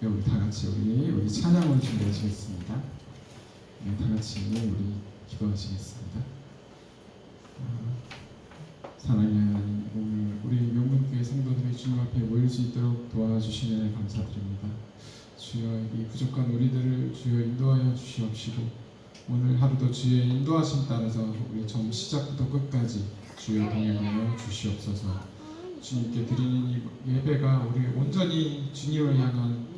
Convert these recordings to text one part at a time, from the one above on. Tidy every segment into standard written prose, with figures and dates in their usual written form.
우리 다 같이 우리 찬양을 준비하시겠습니다. 다 같이 우리 기도하시겠습니다. 사랑하는 하나님, 오늘 우리 명문교회 성도들이 주님 앞에 모일 수 있도록 도와주시면 감사드립니다. 주여, 이 부족한 우리들을 주여 인도하여 주시옵시고, 오늘 하루도 주의 인도하심 따라서 우리 처음 시작부터 끝까지 주여 동행하여 주시옵소서. 주님께 드리는 이 예배가 우리 온전히 주님을 향한,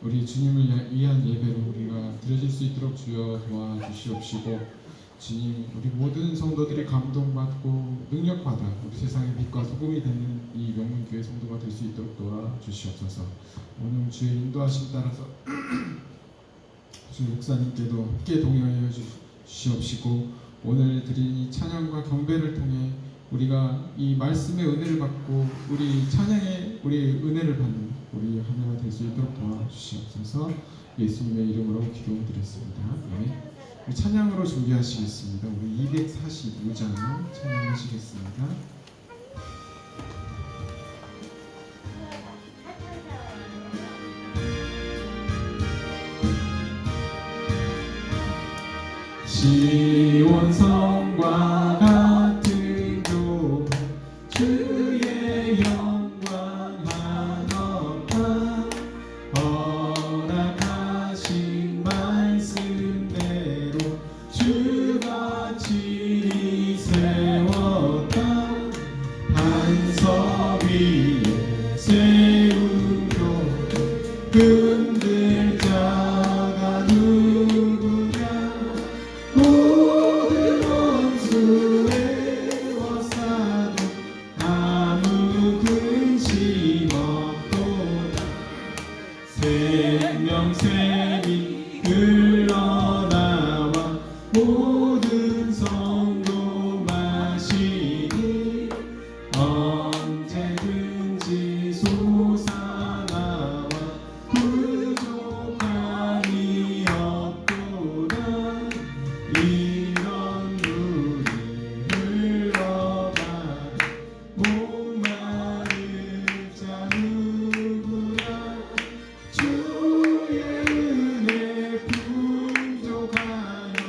우리 주님을 위한 예배로 우리가 드려질 수 있도록 주여 도와주시옵시고, 주님, 우리 모든 성도들이 감동받고 능력받아 우리 세상의 빛과 소금이 되는 이 명문교회 성도가 될 수 있도록 도와주시옵소서. 오늘 주의 인도하심 따라서 주 목사님께도 함께 동행하여 주시옵시고, 오늘 드린 이 찬양과 경배를 통해 우리가 이 말씀의 은혜를 받고 우리 찬양의 우리 은혜를 받는 우리 하나가 될 수 있도록 도와주시옵소서. 예수님의 이름으로 기도드렸습니다. 아멘. 우리 찬양으로 준비하시겠습니다. 우리 245장 찬양하시겠습니다. 시온성과 같은 교 주의 영광 한없다. 허락하신 말씀대로 주가 진히 세웠다. 반석 위에 세운 교 흔들 자가 누구냐. 모든 원수에 워싸도 아무 근심 없도다. 생명샘이 흘러나와 모든 성도 마시니 언제든지 솟아나와 부족함이 없도다. 이런 물이 흘러가 목마를 자 누구나. 주의 은혜 풍족하여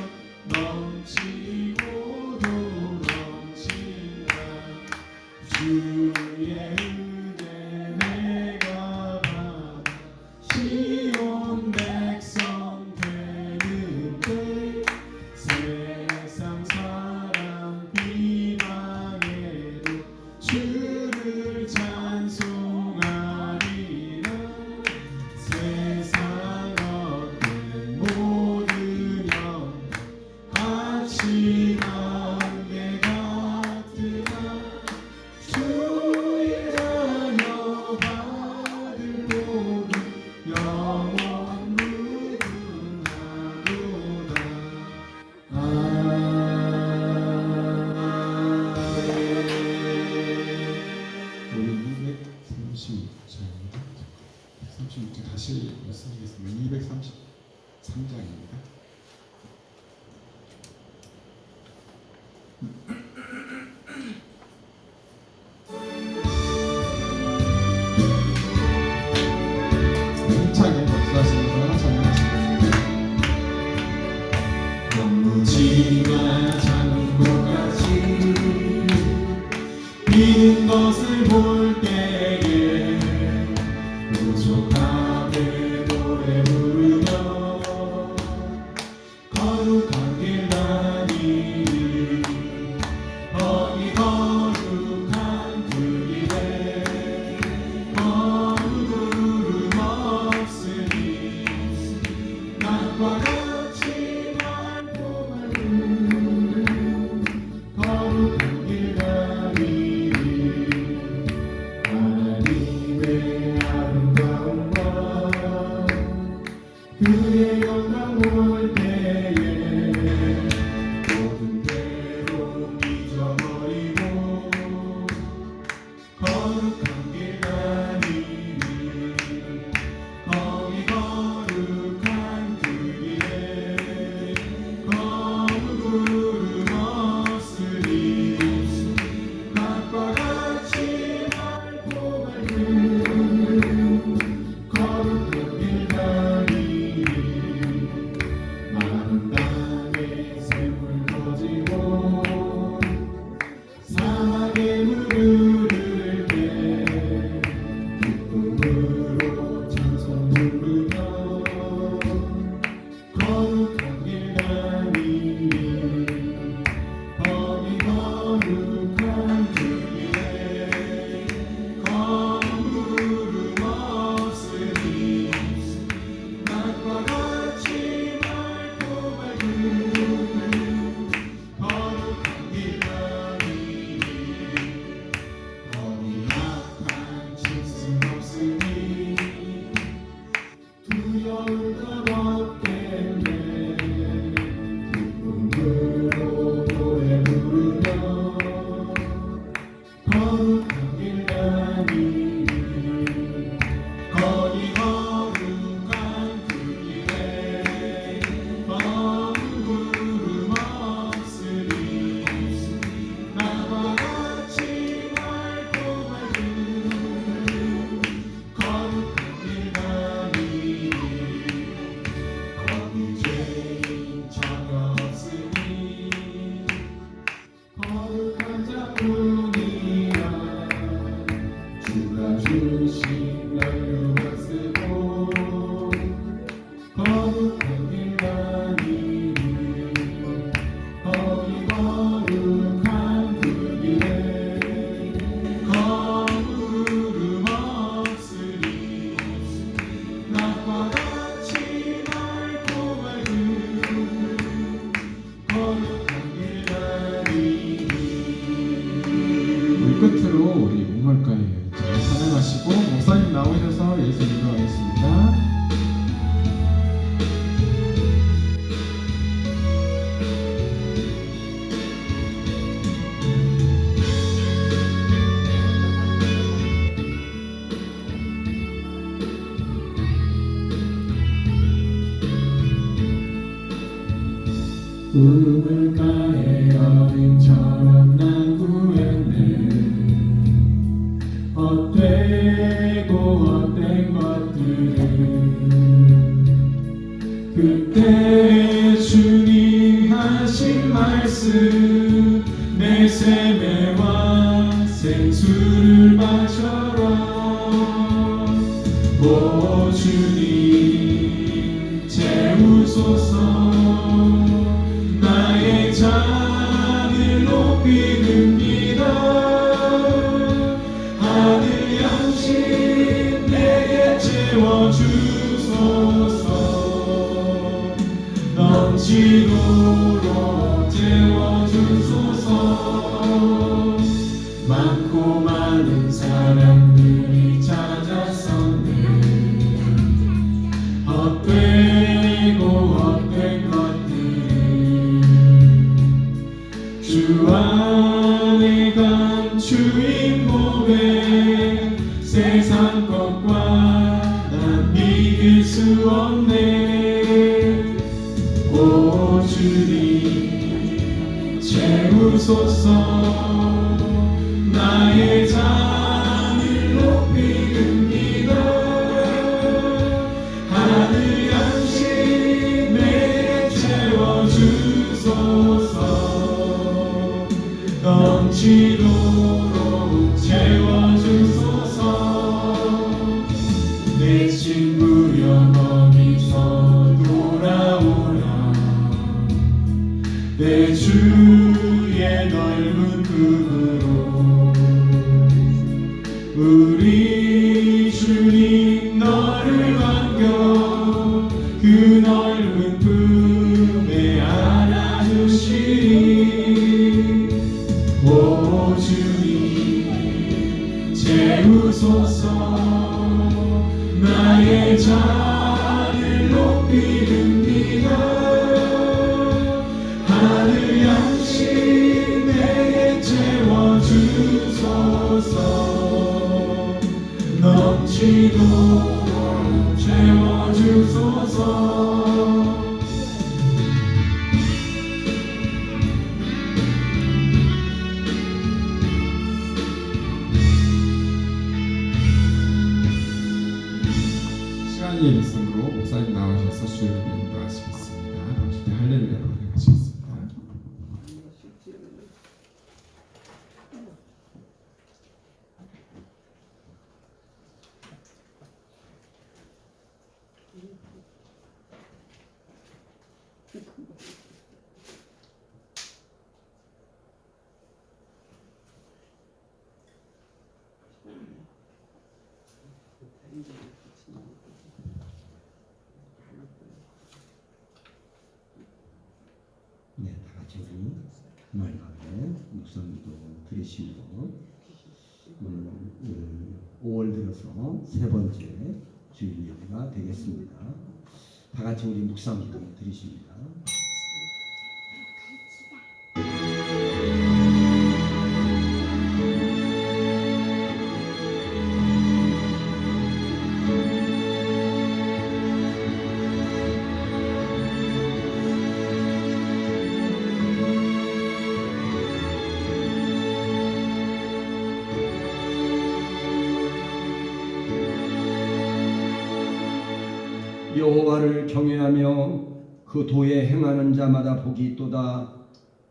넘치고도 넘친다. 주의 은혜 내가 받아 시온 백성 되는 때 세상 사람 비방해도 주를 찬송하리라. 세상 얻는 모든 영 같이 관계 같으나. 주의 자녀 받을 복은 영원 무궁하도다. 우리 236장입니다. 236장 다시 말씀드리겠습니다. 233장입니다. 힘차게 박수하시면서 찬양하시겠습니다. 너무지만 장고까지 믿는 것을 볼 때에 부족함에 노래 부르며 거룩한 길 다니리. 거기 거룩한 그 길에 거룩 없으니 낮과 같이 밝고 맑은 거룩한 길 다니리. 높이는이다. 하늘 양식 내게 채워주소서. 넘치도록 채워주소서. 많고 많은 사람들이 찾아섰네. 헛되고 헛된 것들을 주 안에 감추인 몸에 세상 것과 난 비길 수 없네. 오 주님 채우소서. 나의 잔을 높이는이다. 하늘 양식 내게 채워주소서. 넘치도록 채워주소서. 내 친구여 거기서 돌아오라. 내 주의 넓은 품으로. 우리 주님 너를 반겨 그 넓은 품에 안아주시리. 오 주님 채우소서. 나의 잔을 높이는이다. 하늘 양식 내게 채워주소서. 넘치도록 채워주소서. 시간 예배성으로 목사님 나오셔서 주를 인도하시겠습니다. 나오실 때 할렐루야로 하시겠습니다. 네, 다 같이 하나님 앞에 묵상도 드리시고 오늘 5월 들어서 세 번째 주일 예배가 되겠습니다. 다 같이 우리 묵상도 드리십니다. 여호와를 경외하며 그 도에 행하는 자마다 복이 있도다.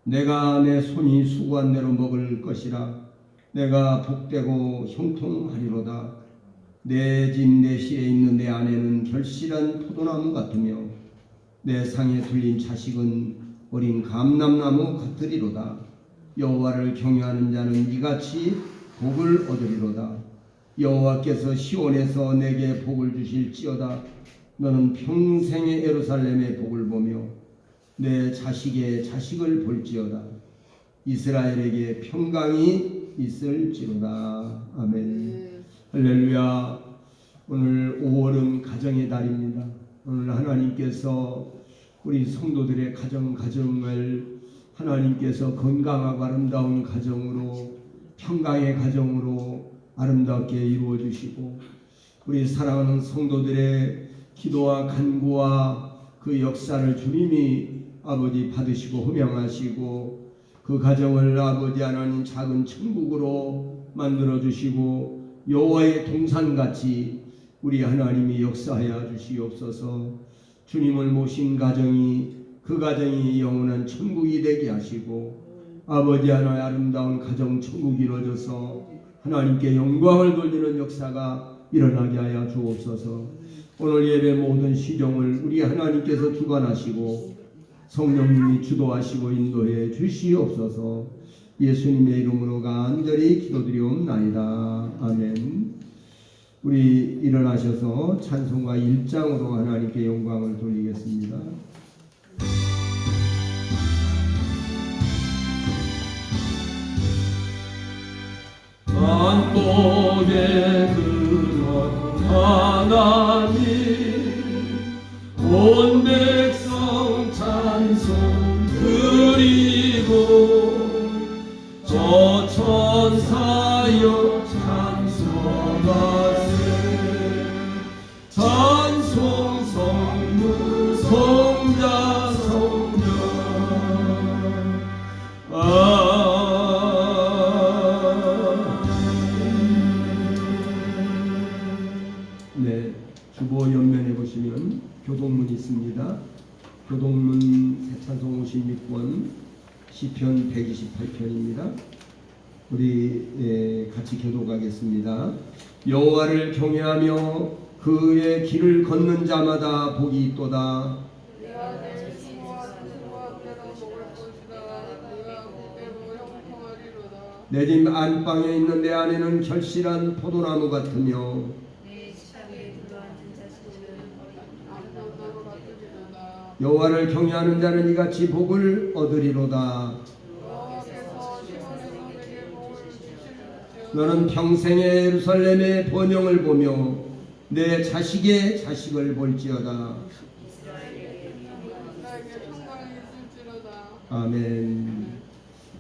내가 내 손이 수고한 대로 먹을 것이라. 내가 복되고 형통하리로다. 내 집 내 시에 있는 내 아내는 결실한 포도나무 같으며 내 상에 둘린 자식은 어린 감람나무 같으리로다. 여호와를 경외하는 자는 이같이 복을 얻으리로다. 여호와께서 시온에서 내게 복을 주실지어다. 너는 평생의 예루살렘의 복을 보며 내 자식의 자식을 볼지어다. 이스라엘에게 평강이 있을지로다. 아멘. 할렐루야. 오늘 5월은 가정의 달입니다. 오늘 하나님께서 우리 성도들의 가정을 하나님께서 건강하고 아름다운 가정으로, 평강의 가정으로 아름답게 이루어 주시고, 우리 사랑하는 성도들의 기도와 간구와 그 역사를 주님이 아버지 받으시고 흠양하시고, 그 가정을 아버지 하나님 작은 천국으로 만들어 주시고 여호와의 동산같이 우리 하나님이 역사하여 주시옵소서. 주님을 모신 가정이, 그 가정이 영원한 천국이 되게 하시고, 아버지 하나의 아름다운 가정 천국이 이루어져서 하나님께 영광을 돌리는 역사가 일어나게 하여 주옵소서. 오늘 예배 모든 시종을 우리 하나님께서 주관하시고 성령님이 주도하시고 인도해 주시옵소서. 예수님의 이름으로 간절히 기도드리옵나이다. 아멘. 우리 일어나셔서 찬송가 1장으로 하나님께 영광을 돌리겠습니다. 만복의 근원 하나님, 온 백성 찬송 드리고 저 천사여 찬송하세. 찬송 성부 성자 성령 네, 주보 옆면에 보시면 교동문이 있습니다. 교동문 새찬송 56권 시편 128편입니다. 우리 같이 교독하겠습니다. 여호와를 경외하며 그의 길을 걷는 자마다 복이 있도다. 내가 내 수와 수와 때로 먹을 것이다. 내가 그대로 형통하리로다. 내 집 안방에 있는 내 아내는 결실한 포도나무 같으며 내 식탁에 둘러앉은 자식들은 아무도 너로 같으리로다. 여호와를 경외하는 자는 이같이 복을 얻으리로다. 여호와께서 시온에서 내게 복을 주실지어다. 너는 평생에 예루살렘의 번영을 보며 내 자식의 자식을 볼지어다. 나에게 평강이 있을지로다. 아멘.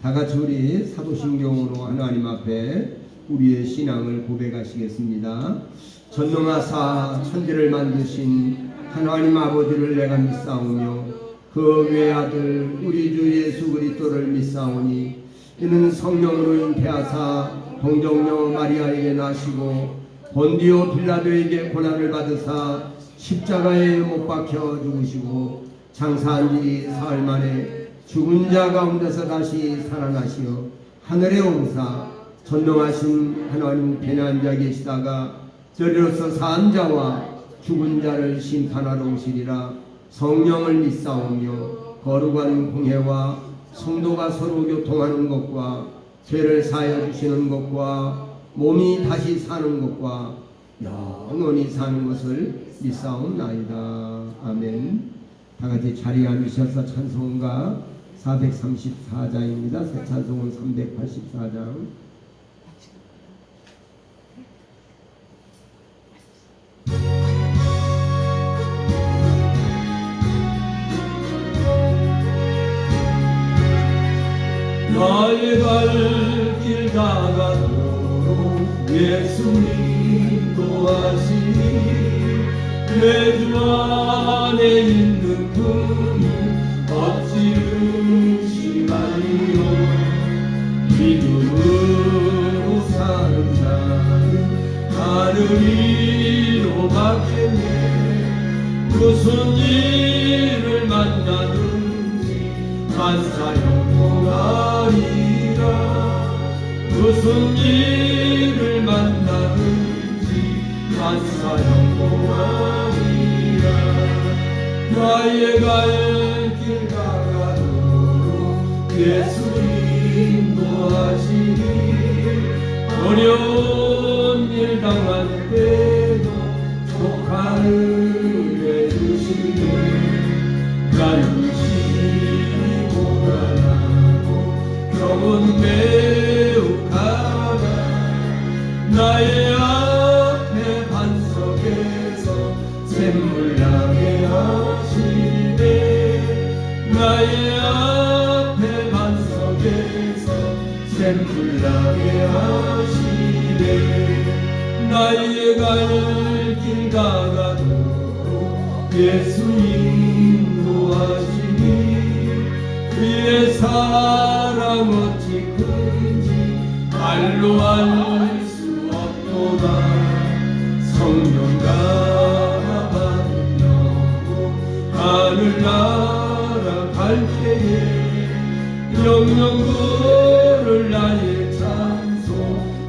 다 같이 우리 사도신경으로 하나님 앞에 우리의 신앙을 고백하시겠습니다. 전능하사 천지를 만드신 하나님 아버지를 내가 믿사오며 그 외아들 우리 주 예수 그리스도를 믿사오니 이는 성령으로 잉태하사 동정녀 마리아에게 나시고 본디오 빌라도에게 고난을 받으사 십자가에 못 박혀 죽으시고 장사한 지 사흘 만에 죽은 자 가운데서 다시 살아나시어 하늘에 오르사 전능하신 하나님 편에 앉아 계시다가 저리로서 산 자와 죽은 자를 심판하러 오시리라. 성령을 믿사오며 거룩한 공회와 성도가 서로 교통하는 것과 죄를 사하여 주시는 것과 몸이 다시 사는 것과 영원히 사는 것을 믿사옵나이다. 아멘. 다 같이 자리에 앉으셔서 찬송가 434장입니다. 새 찬송은 384장. 나의 갈 길 다가도록 예수님 도와시니 내 주 안에 있는 분이 어찌 의심하리요. 믿음으로 사는 자는 하늘이로 받겠네. 무슨 일을 만나든지 만사형통하리라. 무슨 일을 만나든지 만사형통하리라. 나의 갈 길 가가도록 예수님 도와시니 어려운 일 당할 때도 족하를 해주시네. 나는 병은 매우 가라. 나의 앞에 반석에서 샘물 나게 하시네. 나의 앞에 반석에서 샘물 나게 하시네. 나의 갈 길 가가도록 예수님 도와시니 그의 사랑 어찌 큰지 말로 알 수 없도다. 성령과 받은 영혼 하늘나라 갈 때에 영영 부를 나의 찬송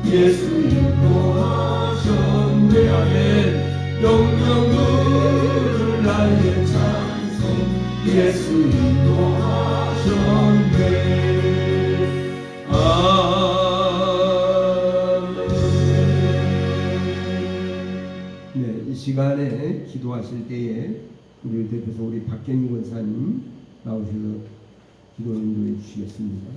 예수 인도하셨네. 아멘. 영영 부를 나의 찬송 예수 인도 기도하실 때에 우리를 대표해서 우리 박경희 권사님 나오셔서 기도 인도해 주시겠습니다.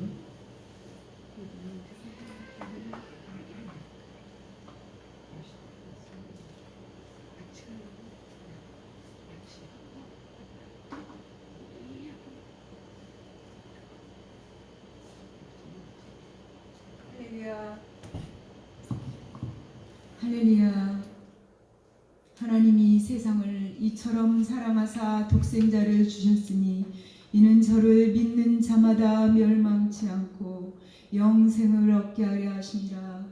할렐루야. 할렐루야. 하나님이 세상을 이처럼 사랑하사 독생자를 주셨으니 이는 저를 믿는 자마다 멸망치 않고 영생을 얻게 하려 하심이라.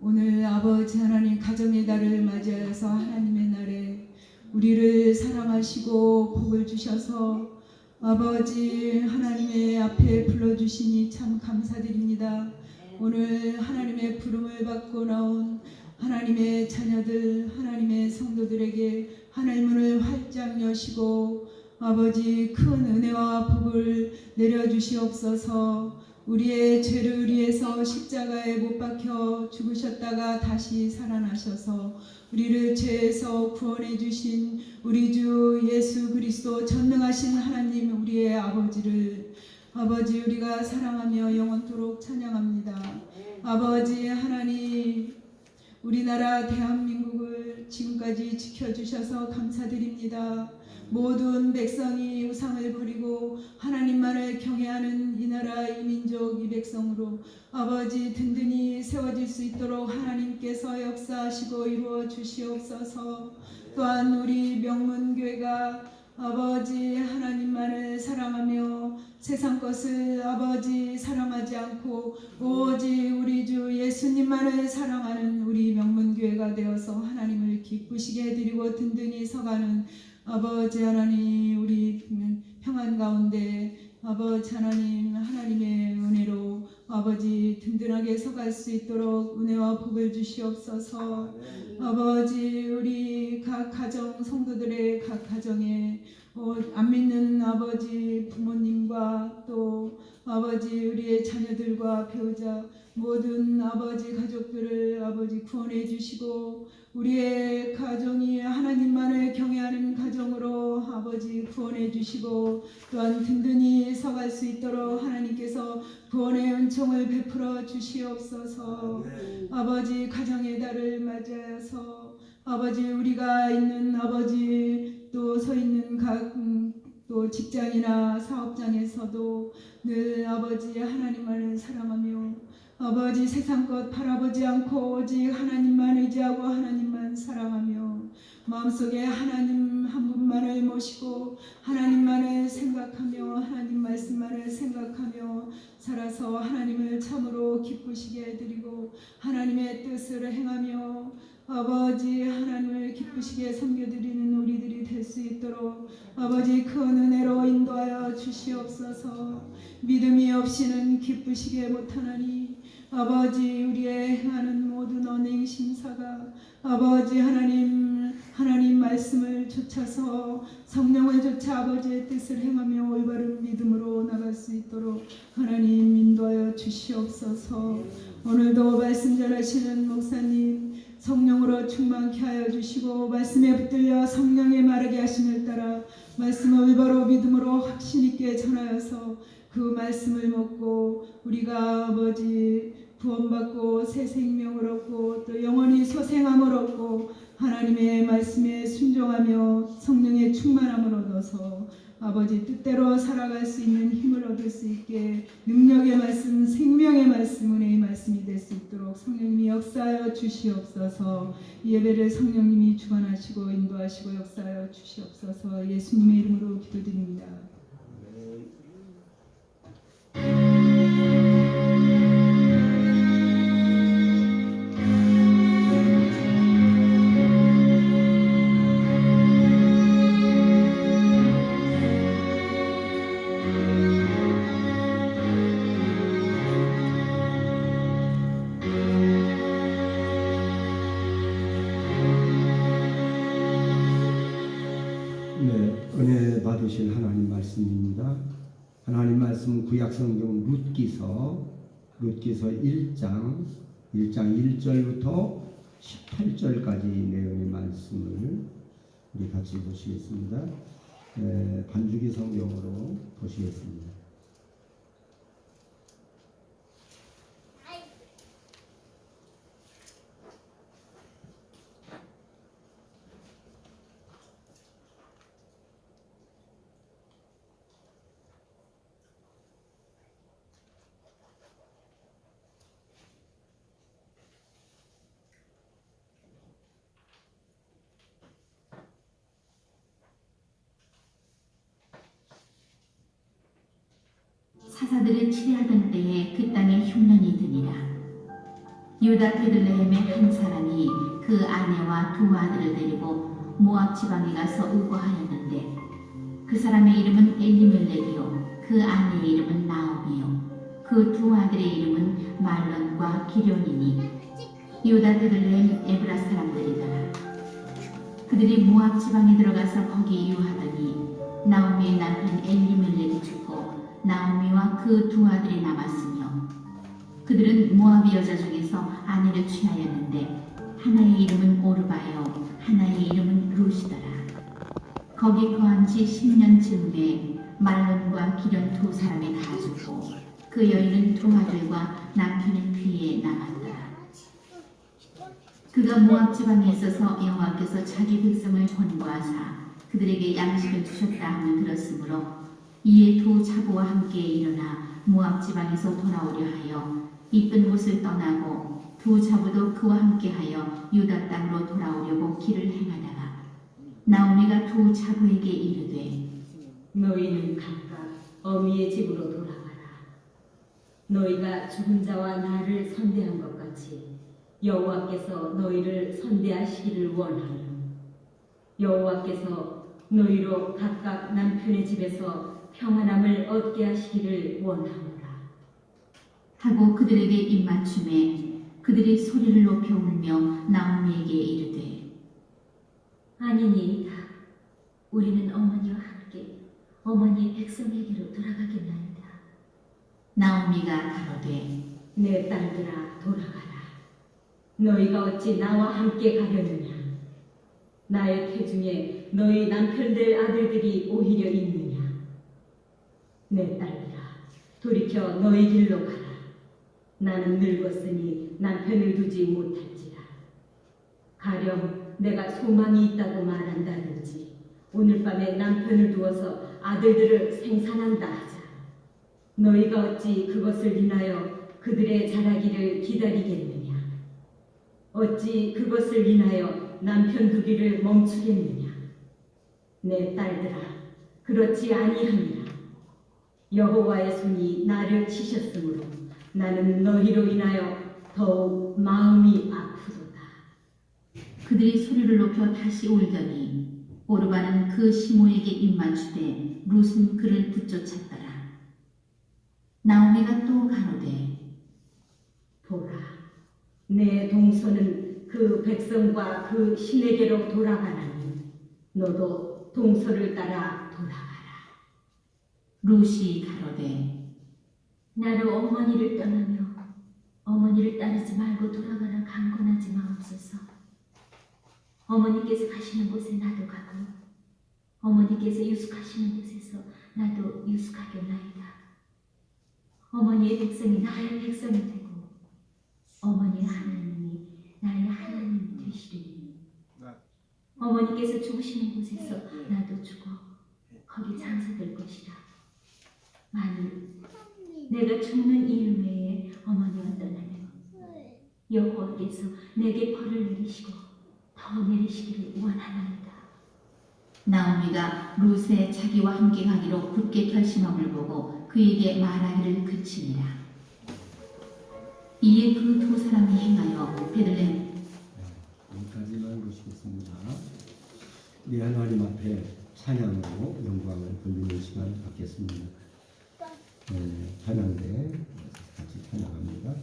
오늘 아버지 하나님 가정의 달을 맞이하여서 하나님의 날에 우리를 사랑하시고 복을 주셔서 아버지 하나님의 앞에 불러주시니 참 감사드립니다. 오늘 하나님의 부름을 받고 나온 하나님의 자녀들, 하나님의 성도들에게 하나님 문을 활짝 여시고 아버지 큰 은혜와 복을 내려주시옵소서. 우리의 죄를 위해서 십자가에 못 박혀 죽으셨다가 다시 살아나셔서 우리를 죄에서 구원해 주신 우리 주 예수 그리스도 전능하신 하나님 우리의 아버지를 아버지 우리가 사랑하며 영원토록 찬양합니다. 아버지 하나님 우리나라 대한민국을 지금까지 지켜주셔서 감사드립니다. 모든 백성이 우상을 버리고 하나님만을 경외하는 이 나라 이 민족 이 백성으로 아버지 든든히 세워질 수 있도록 하나님께서 역사하시고 이루어 주시옵소서. 또한 우리 명문교회가 아버지 하나님만을 사랑하며 세상 것을 아버지 사랑하지 않고 오직 우리 주 예수님만을 사랑하는 우리 명문교회가 되어서 하나님을 기쁘시게 해드리고 든든히 서가는 아버지 하나님 우리 평안 가운데 아버지 하나님 하나님의 은혜로 아버지 든든하게 서갈 수 있도록 은혜와 복을 주시옵소서. 아버지 우리 각 가정 성도들의 각 가정에 안 믿는 아버지 부모님과 또 아버지 우리의 자녀들과 배우자 모든 아버지 가족들을 아버지 구원해 주시고 우리의 가정이 하나님만을 경외하는 가정으로 아버지 구원해 주시고 또한 든든히 서갈 수 있도록 하나님께서 구원의 은총을 베풀어 주시옵소서. 아버지 가정의 달을 맞이하여서 아버지 우리가 있는 아버지 또 서 있는 각 또 직장이나 사업장에서도 늘 아버지 하나님만을 사랑하며 아버지 세상 것 바라보지 않고 오직 하나님만 의지하고 하나님만 사랑하며 마음속에 하나님 한 분만을 모시고 하나님만을 생각하며 하나님 말씀만을 생각하며 살아서 하나님을 참으로 기쁘시게 해드리고 하나님의 뜻을 행하며 아버지 하나님을 기쁘시게 섬겨드리는 우리들이 될 수 있도록 아버지 큰 은혜로 인도하여 주시옵소서. 믿음이 없이는 기쁘시게 못하나니 아버지 우리의 행하는 모든 언행 심사가 아버지 하나님 말씀을 좇아서 성령을 좇아 아버지의 뜻을 행하며 올바른 믿음으로 나갈 수 있도록 하나님 인도하여 주시옵소서. 오늘도 말씀 전하시는 목사님 성령으로 충만케 하여 주시고 말씀에 붙들려 성령의 마르게 하심을 따라 말씀을 올바로 믿음으로 확신 있게 전하여서 그 말씀을 먹고 우리가 아버지 구원받고 새 생명을 얻고 또 영원히 소생함을 얻고 하나님의 말씀에 순종하며 성령의 충만함을 얻어서 아버지 뜻대로 살아갈 수 있는 힘을 얻을 수 있게 능력의 말씀, 생명의 말씀, 은혜의 말씀이 될 수 있도록 성령님이 역사하여 주시옵소서. 이 예배를 성령님이 주관하시고 인도하시고 역사하여 주시옵소서. 예수님의 이름으로 기도드립니다. 은혜 받으실 하나님 말씀입니다. 하나님 말씀 구약성경 룻기서 1장 1절부터 18절까지 내용의 말씀을 우리 같이 보시겠습니다. 반주기 성경으로 보시겠습니다. 사사들을 치려하던 때에 그 땅에 흉년이 드니라. 유다 베들레헴의 한 사람이 그 아내와 두 아들을 데리고 모압 지방에 가서 의거하였는데 그 사람의 이름은 엘리멜렉이요 그 아내의 이름은 나오미요 그 두 아들의 이름은 말론과 기련이니 유다 베들레헴 에브라 사람들이더라. 그들이 모압 지방에 들어가서 거기 유하더니 나오미의 남편 엘리멜렉이 죽고 나오미와 그 두 아들이 남았으며 그들은 모압 여자 중에서 아내를 취하였는데 하나의 이름은 오르바요 하나의 이름은 루시더라. 거기 거한 지 10년 즈음에 말론과 기련 두 사람이 다 죽고 그 여인은 두 아들과 남편의 귀에 남았더라. 그가 모압 지방에 있어서 여호와께서 자기 백성을 권고하사 그들에게 양식을 주셨다 함을 들었으므로 이에 두 자부와 함께 일어나 모압 지방에서 돌아오려 하여 이쁜 곳을 떠나고 두 자부도 그와 함께하여 유다 땅으로 돌아오려고 길을 행하다가 나오미가 두 자부에게 이르되 너희는 각각 어미의 집으로 돌아가라. 너희가 죽은 자와 나를 선대한 것 같이 여호와께서 너희를 선대하시기를 원하며 여호와께서 너희로 각각 남편의 집에서 평안함을 얻게 하시기를 원하노라. 하고 그들에게 입맞춤에 그들이 소리를 높여 울며 나오미에게 이르되 아니니이다. 우리는 어머니와 함께 어머니의 백성에게로 돌아가겠나이다. 나오미가 가로되 내 딸들아 돌아가라. 너희가 어찌 나와 함께 가려느냐. 나의 태중에 너희 남편들 아들들이 오히려 있느냐. 내 딸들아 돌이켜 너희 길로 가라. 나는 늙었으니 남편을 두지 못할지라. 가령 내가 소망이 있다고 말한다든지 오늘 밤에 남편을 두어서 아들들을 생산한다 하자. 너희가 어찌 그것을 인하여 그들의 자라기를 기다리겠느냐. 어찌 그것을 인하여 남편 두기를 멈추겠느냐. 내 딸들아 그렇지 아니하니라. 여호와의 손이 나를 치셨으므로 나는 너희로 인하여 더욱 마음이 아프도다. 그들이 소리를 높여 다시 울더니 오르바는 그 시모에게 입맞추되 룻은 그를 붙쫓았더라. 나오미가 또 가로되 보라, 내 동서는 그 백성과 그 신에게로 돌아가나니 너도 동서를 따라 돌아가라. 룻이 가로되 나로 어머니를 떠나며 어머니를 따르지 말고 돌아가라 강권하지 마옵소서. 어머니께서 가시는 곳에 나도 가고 어머니께서 유숙하시는 곳에서 나도 유숙하겠나이다. 어머니의 백성이 나의 백성이 되고 어머니의 하나님이 나의 하나님이 되시리니 어머니께서 죽으시는 곳에서 나도 죽어 거기 장사될 것이라. 만일 내가 죽는 일 외에 어머니와 떠나면 여호와께서 내게 벌을 내리시고 더 내리시기를 원하나이다. 나오미가 룻의 자기와 함께 가기로 굳게 결심함을 보고 그에게 말하기를 그치니라. 이에 그 두 사람이 행하여 베들레헴 여기까지만 보시겠습니다. 우리 하나님 앞에 찬양으로 영광을 돌리는 시간 갖겠습니다. 찬양대 같이 찬양합니다.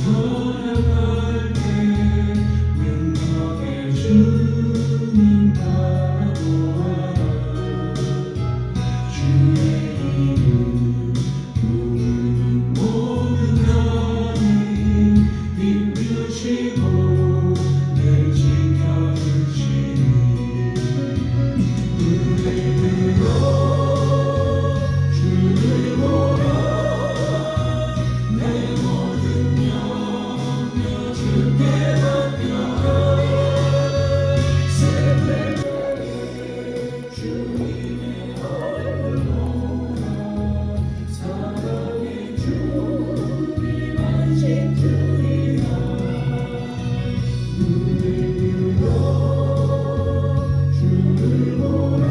찬양할게 능력의 주님 바라보아라 주의 이름 부르는 모든 하나님 힘주시고 늘 지켜주시니 눈을 들어 주를 보라 내 모든 염려 주께 맡겨라 새벽에 주님의 얼굴 보라 사랑의 주님 안식 주리라 눈을 들어 주를 보라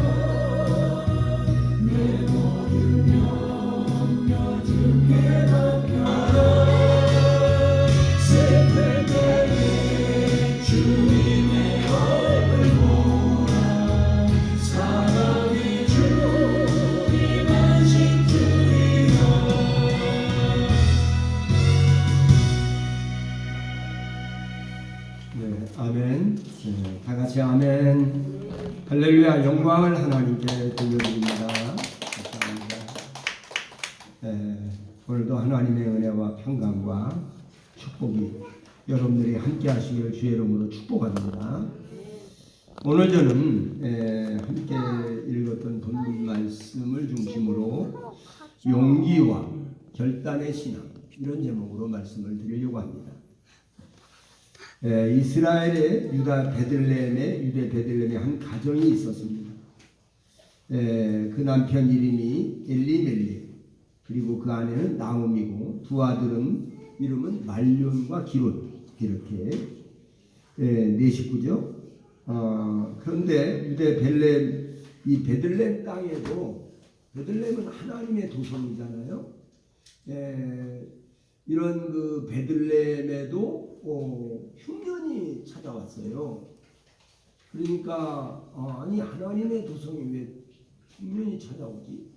내 모든 염려 주께 맡겨라 새벽에 주님의 얼굴 보라 사랑의 주님 안식 주리라 네, 아멘. 네, 다 같이 아멘. 할렐루야. 영광을 하나님께 돌려드립니다. 감사합니다. 네, 오늘도 하나님의 은혜와 평강과 축복이 여러분들이 함께 하시기를 주의 이름으로 축복합니다. 오늘 저는 함께 읽었던 본문 말씀을 중심으로 용기와 결단의 신앙 이런 제목으로 말씀을 드리려고 합니다. 이스라엘의 유대 베들레헴에 한 가정이 있었습니다. 그 남편 이름이 엘리멜렉 그리고 그 아내는 나오미고 두 아들은 이름은 말륜과 기론 이렇게 네 식구죠. 그런데 유대 베들레헴 땅에도 베들레헴은 하나님의 도성이잖아요. 이런 그 베들레헴에도 흉년이 찾아왔어요. 그러니까 아니 하나님의 도성에 왜 흉년이 찾아오지?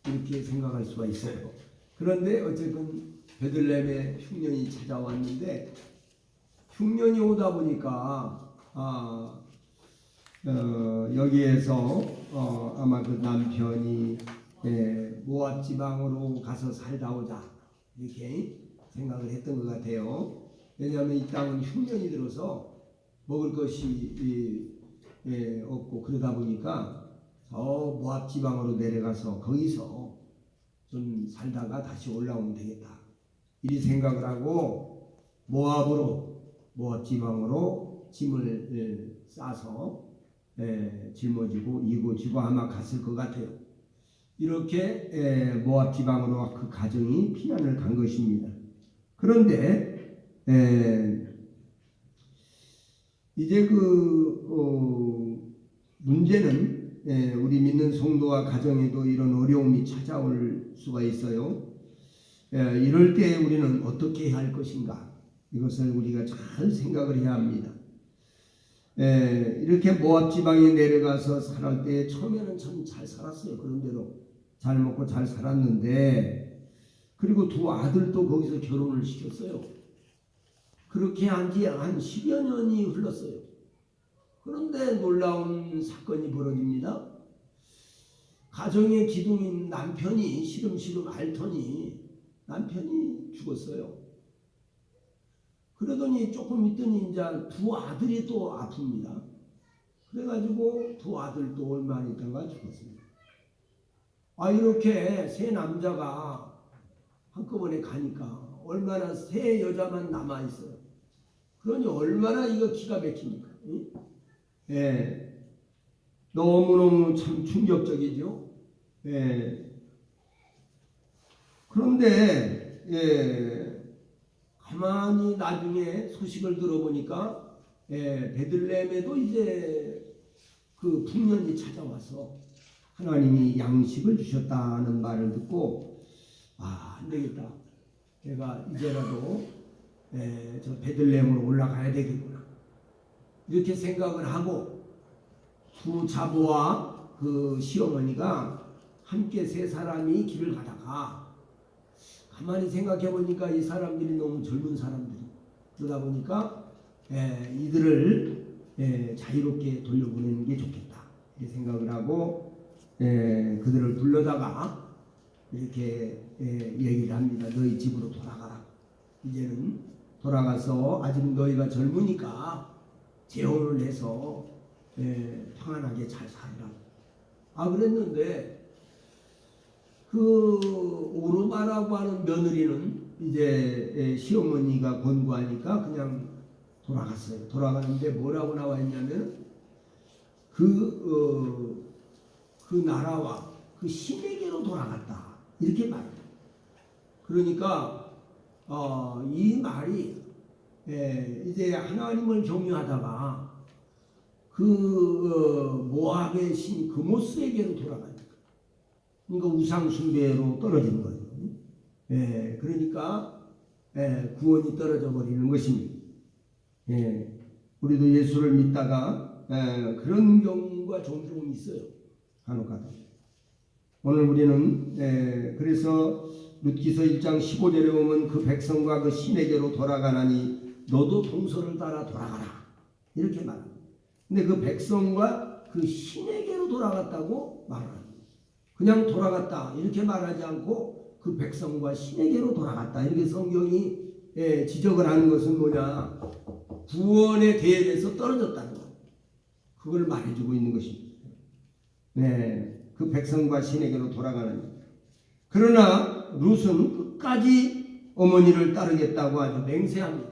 이렇게 생각할 수가 있어요. 그런데 어쨌든 베들레헴에 흉년이 찾아왔는데 흉년이 오다 보니까 여기에서 아마 그 남편이 모압 지방으로 가서 살다 오자 이렇게 생각을 했던 것 같아요. 왜냐하면 이 땅은 흉년이 들어서 먹을 것이 없고 그러다 보니까 저 모압 지방으로 내려가서 거기서 좀 살다가 다시 올라오면 되겠다 이리 생각을 하고 모압 지방으로 짐을 싸서 짊어지고 이고지고 아마 갔을 것 같아요. 이렇게 모압 지방으로 그 가정이 피난을 간 것입니다. 그런데 이제 문제는 우리 믿는 성도와 가정에도 이런 어려움이 찾아올 수가 있어요. 이럴 때 우리는 어떻게 해야 할 것인가? 이것을 우리가 잘 생각을 해야 합니다. 이렇게 모압 지방에 내려가서 살할 때 처음에는 참 잘 살았어요. 그런 대로 잘 먹고 잘 살았는데 그리고 두 아들도 거기서 결혼을 시켰어요. 그렇게 한 지 한 10여 년이 흘렀어요. 그런데 놀라운 사건이 벌어집니다. 가정의 기둥인 남편이 시름시름 앓더니 남편이 죽었어요. 그러더니 조금 있더니 이제 두 아들이 또 아픕니다. 그래가지고 두 아들도 얼마 안 있다가 죽었습니다. 이렇게 세 남자가 한꺼번에 가니까 얼마나 세 여자만 남아있어요. 그러니 얼마나 이거 기가 막힙니까? 너무너무 참 충격적이죠. 그런데 가만히 나중에 소식을 들어보니까 베들레헴에도 이제 그 풍년이 찾아와서 하나님이 양식을 주셨다는 말을 듣고 안 되겠다. 내가 이제라도 저 베들레헴으로 올라가야 되겠구나. 이렇게 생각을 하고 두 자부와 그 시어머니가 함께 세 사람이 길을 가다가 가만히 생각해 보니까 이 사람들이 너무 젊은 사람들이 그러다 보니까 이들을 자유롭게 돌려보내는 게 좋겠다 이렇게 생각을 하고 그들을 불러다가 이렇게 얘기를 합니다. 너희 집으로 돌아가라. 이제는 돌아가서 아직 너희가 젊으니까 재혼을 해서 평안하게 잘 살라. 그랬는데 그 오르마라고 하는 며느리는 이제 시어머니가 권고하니까 그냥 돌아갔어요. 돌아가는데 뭐라고 나와 있냐면 그 나라와 그 신에게로 돌아갔다 이렇게 말해요. 그러니까 이 말이 이제 하나님을 경유하다가 그 모압의 신 그모스에게로 돌아가니까 그러니까 우상 숭배로 떨어지는 거예요. 그러니까 구원이 떨어져 버리는 것입니다. 우리도 예수를 믿다가 그런 경우가 종종 있어요. 간혹가다. 오늘 우리는 그래서 룻기서 1장 15절에 보면 그 백성과 그 신에게로 돌아가나니 너도 동서를 따라 돌아가라 이렇게 말합니다. 근데 그 백성과 그 신에게로 돌아갔다고 말합니다. 그냥 돌아갔다 이렇게 말하지 않고 그 백성과 신에게로 돌아갔다 이렇게 성경이 지적을 하는 것은 뭐냐, 구원의 대회에서 떨어졌다는 것, 그걸 말해주고 있는 것입니다. 그 백성과 신에게로 돌아가는. 그러나 룻은 끝까지 어머니를 따르겠다고 아주 맹세합니다.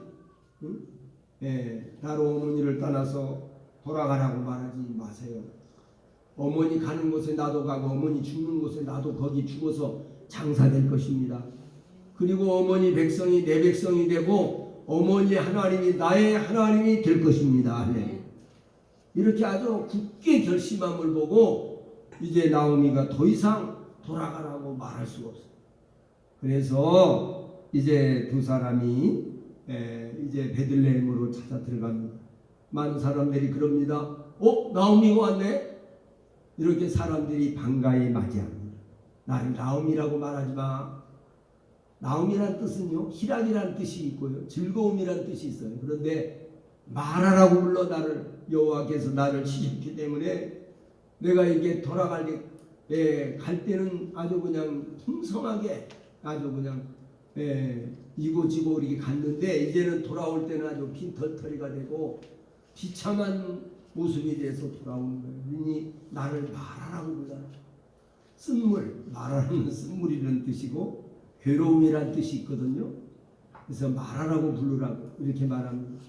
나로 어머니를 떠나서 돌아가라고 말하지 마세요. 어머니 가는 곳에 나도 가고 어머니 죽는 곳에 나도 거기 죽어서 장사될 것입니다. 그리고 어머니 백성이 내 백성이 되고 어머니 하나님이 나의 하나님이 될 것입니다. 이렇게 아주 굳게 결심함을 보고 이제 나오미가 더 이상 돌아가라고 말할 수가 없어요. 그래서 이제 두 사람이 이제 베들레헴으로 찾아 들어갑니다. 많은 사람들이 그럽니다. 나오미가 왔네? 이렇게 사람들이 반가이 맞이합니다. 나를 나오미라고 말하지 마. 나오미란 뜻은요, 희락이라는 뜻이 있고요, 즐거움이라는 뜻이 있어요. 그런데 마라라고 불러 나를, 여호와께서 나를 치셨기 때문에 내가 이게 돌아갈 갈 때는 아주 그냥 풍성하게 아주 그냥 이고지고 이렇게 갔는데 이제는 돌아올 때는 아주 빈털터리가 되고 비참한 모습이 돼서 돌아오는 거예요. 그러니 나를 마라라고 불러. 쓴물, 마라는 쓴물이라는 뜻이고 괴로움이란 뜻이 있거든요. 그래서 마라라고 부르라고 이렇게 말합니다.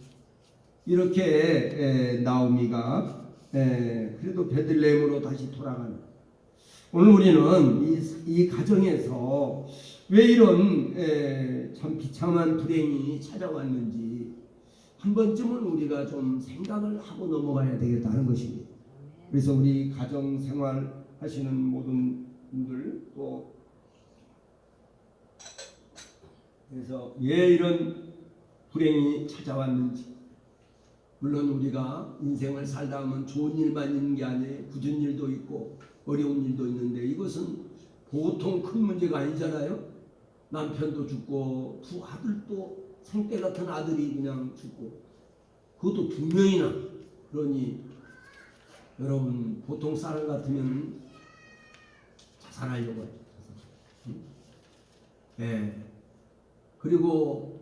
이렇게 나오미가 그래도 베들레헴으로 다시 돌아가는. 오늘 우리는 이 가정에서 왜 이런 참 비참한 불행이 찾아왔는지 한 번쯤은 우리가 좀 생각을 하고 넘어가야 되겠다는 것입니다. 그래서 우리 가정 생활 하시는 모든 분들 또 그래서 왜 이런 불행이 찾아왔는지, 물론 우리가 인생을 살다 보면 좋은 일만 있는 게 아니에요. 굳은 일도 있고 어려운 일도 있는데 이것은 보통 큰 문제가 아니잖아요. 남편도 죽고 두 아들도 생떼 같은 아들이 그냥 죽고 그것도 2명이나. 그러니 여러분 보통 사람 같으면 자살하려고 해요. 그리고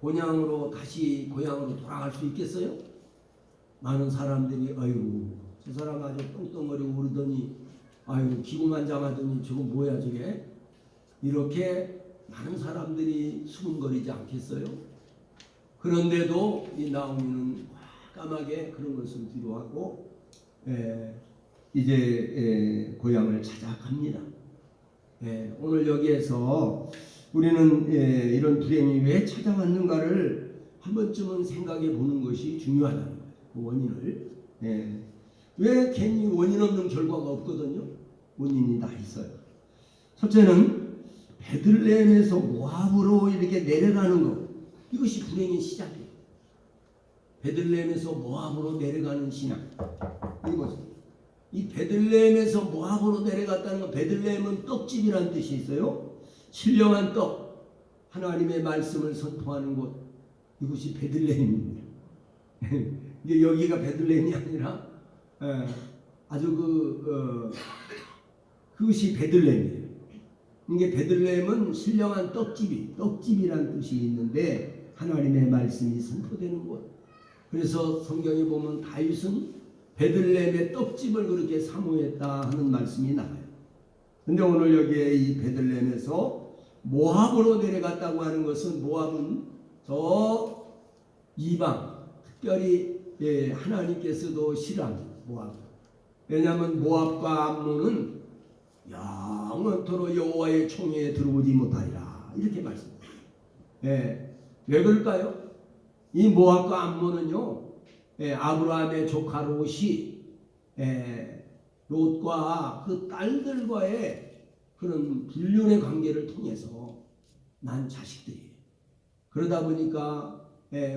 본향으로 다시 고향으로 돌아갈 수 있겠어요? 많은 사람들이 아이고 저 사람 아주 똥똥거리고 그러더니 아이고 기고만장하더니 저거 뭐야 저게, 이렇게 많은 사람들이 수군거리지 않겠어요? 그런데도 이 나오미는 까맣게 그런 것을 뒤로하고 이제 고향을 찾아갑니다. 오늘 여기에서 우리는 이런 불행이 왜 찾아왔는가를 한 번쯤은 생각해 보는 것이 중요하다는 거예요. 그 원인을. 왜 괜히 원인 없는 결과가 없거든요. 원인이 다 있어요. 첫째는 베들레헴에서 모압으로 이렇게 내려가는 것, 이것이 불행의 시작이에요. 베들레헴에서 모압으로 내려가는 신앙, 이거죠. 이 베들레헴에서 모압으로 내려갔다는 건, 베들레헴은 떡집이라는 뜻이 있어요. 신령한 떡, 하나님의 말씀을 선포하는 곳, 이곳이 베들레헴입니다. 이게 여기가 베들레헴이 아니라 아주 그것이 베들레헴이에요. 이게 베들레헴은 신령한 떡집이란 뜻이 있는데 하나님의 말씀이 선포되는 곳. 그래서 성경에 보면 다윗은 베들레헴의 떡집을 그렇게 사모했다 하는 말씀이 나와요. 근데 오늘 여기에 이 베들레헴에서 모압으로 내려갔다고 하는 것은 모압은 저 이방, 특별히 하나님께서도 싫어합니다. 모압. 왜냐하면 모압과 암몬은 영원토록 여호와의 총회에 들어오지 못하리라 이렇게 말씀합니다. 왜 그럴까요? 이 모압과 암몬은요, 아브라함의 조카 롯이 롯과 그 딸들과의 그런 불륜의 관계를 통해서 난 자식들이에요. 그러다 보니까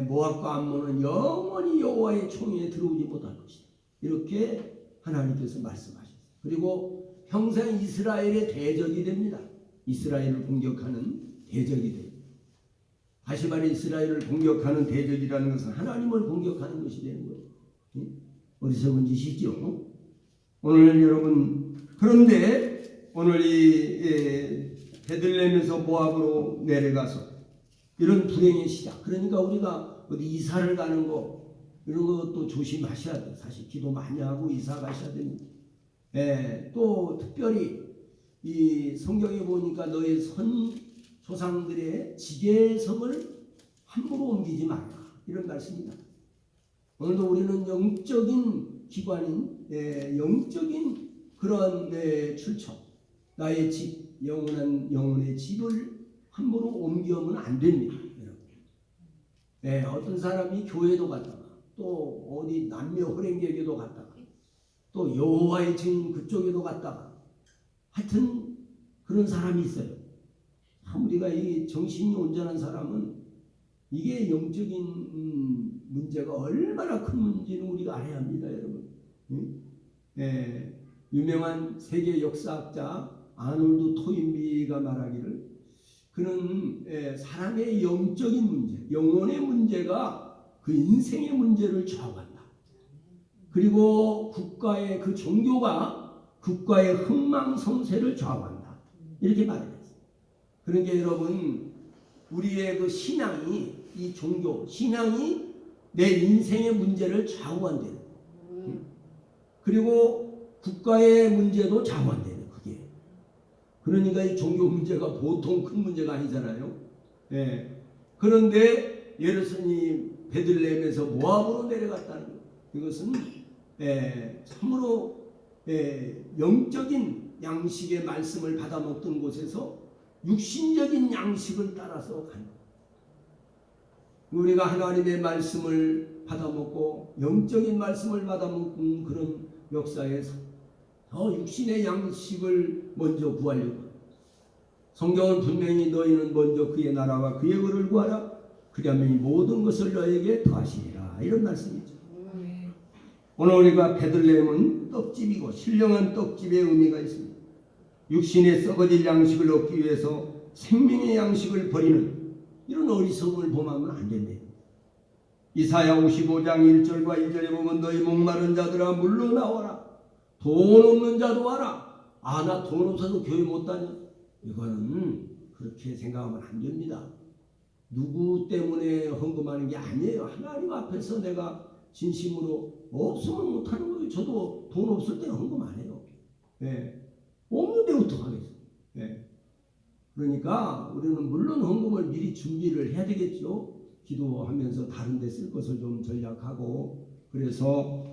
모압과 암몬은 영원히 여호와의 총회에 들어오지 못할 것이다. 이렇게 하나님께서 말씀하셨어요. 그리고 평생 이스라엘의 대적이 됩니다. 이스라엘을 공격하는 대적이 됩니다. 다시 말해 이스라엘을 공격하는 대적이라는 것은 하나님을 공격하는 것이 되는 거예요. 어리석은 짓이죠. 오늘 여러분, 그런데 오늘 이 베들레헴에서 모압으로 내려가서 이런 불행의 시작. 그러니까 우리가 어디 이사를 가는 거 이런 것도 조심하셔야 돼요. 사실 기도 많이 하고 이사 가셔야 됩니다. 또 특별히 이 성경에 보니까 너의 조상들의 지계성을 함부로 옮기지 말라 이런 말씀입니다. 오늘도 우리는 영적인 기관인 영적인 그런 출처, 나의 집, 영혼의 집을 함부로 옮기면 안 됩니다. 어떤 사람이 교회도 갔다가 또 어디 남녀 호랭개교도 갔다가 또 여호와의 증인 그쪽에도 갔다가 하여튼 그런 사람이 있어요. 우리가 이 정신이 온전한 사람은 이게 영적인 문제가 얼마나 큰 문제는 우리가 알아야 합니다, 여러분. 유명한 세계 역사학자 아놀드 토인비가 말하기를 그는 사람의 영적인 문제, 영혼의 문제가 그 인생의 문제를 좌우한다. 그리고 국가의 그 종교가 국가의 흥망성쇠를 좌우한다. 이렇게 말해요. 그러니까 여러분, 우리의 그 신앙이, 이 종교 신앙이 내 인생의 문제를 좌우한대요. 그리고 국가의 문제도 좌우한대요. 그게. 그러니까 이 종교 문제가 보통 큰 문제가 아니잖아요. 그런데 예루살렘이 베들레헴에서 모압으로 내려갔다는 것. 이것은 참으로 영적인 양식의 말씀을 받아먹던 곳에서 육신적인 양식을 따라서 가는 거예요. 우리가 하나님의 말씀을 받아먹고 영적인 말씀을 받아먹는 그런 역사에서 더 육신의 양식을 먼저 구하려고 합니다. 성경은 분명히 너희는 먼저 그의 나라와 그의 의를 구하라. 그리하면 이 모든 것을 너에게 더하시리라. 이런 말씀이죠. 오늘 우리가 베들레헴은 떡집이고 신령한 떡집의 의미가 있습니다. 육신의 썩어질 양식을 얻기 위해서 생명의 양식을 버리는 이런 어리석음을 범하면 안 된대요. 이사야 55장 1절과 2절에 보면 너희 목마른 자들아 물러나와라. 돈 없는 자도 와라. 나 돈 없어서 교회 못 다녀. 이거는 그렇게 생각하면 안 됩니다. 누구 때문에 헌금하는 게 아니에요. 하나님 앞에서 내가 진심으로 없으면 못하는 거예요. 저도 돈 없을 때 헌금 안 해요. 없는데 어떡하겠어요. 그러니까 우리는 물론 헌금을 미리 준비를 해야 되겠죠. 기도하면서 다른 데 쓸 것을 좀 전략하고 그래서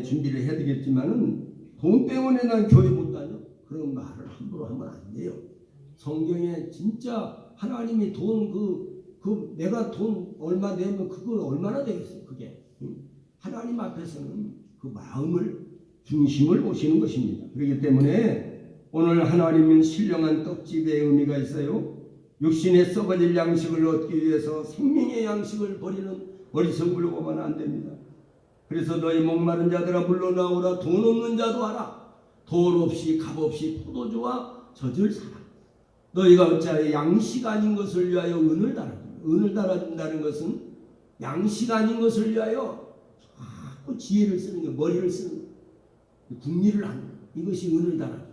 준비를 해야 되겠지만은 돈 때문에 난 교회 못 다녀. 그런 말을 함부로 하면 안 돼요. 성경에 진짜 하나님이 돈 내가 돈 얼마 내면 그거 얼마나 되겠어요. 그게 하나님 앞에서는 그 마음을 중심을 보시는 것입니다. 그렇기 때문에 오늘 하나님은 신령한 떡집의 의미가 있어요. 육신의 썩어질 양식을 얻기 위해서 생명의 양식을 버리는 어리석음을 보면 안 됩니다. 그래서 너희 목마른 자들아 물러나오라. 돈 없는 자도 와라. 돈 없이 값 없이 포도주와 젖을 사라. 너희가 어찌하여 양식 아닌 것을 위하여 은을 달아준다. 은을 달아준다는 것은 양식 아닌 것을 위하여 자꾸 지혜를 쓰는 게 머리를 쓰는 거. 궁리를 하는 거. 이것이 은을 달아.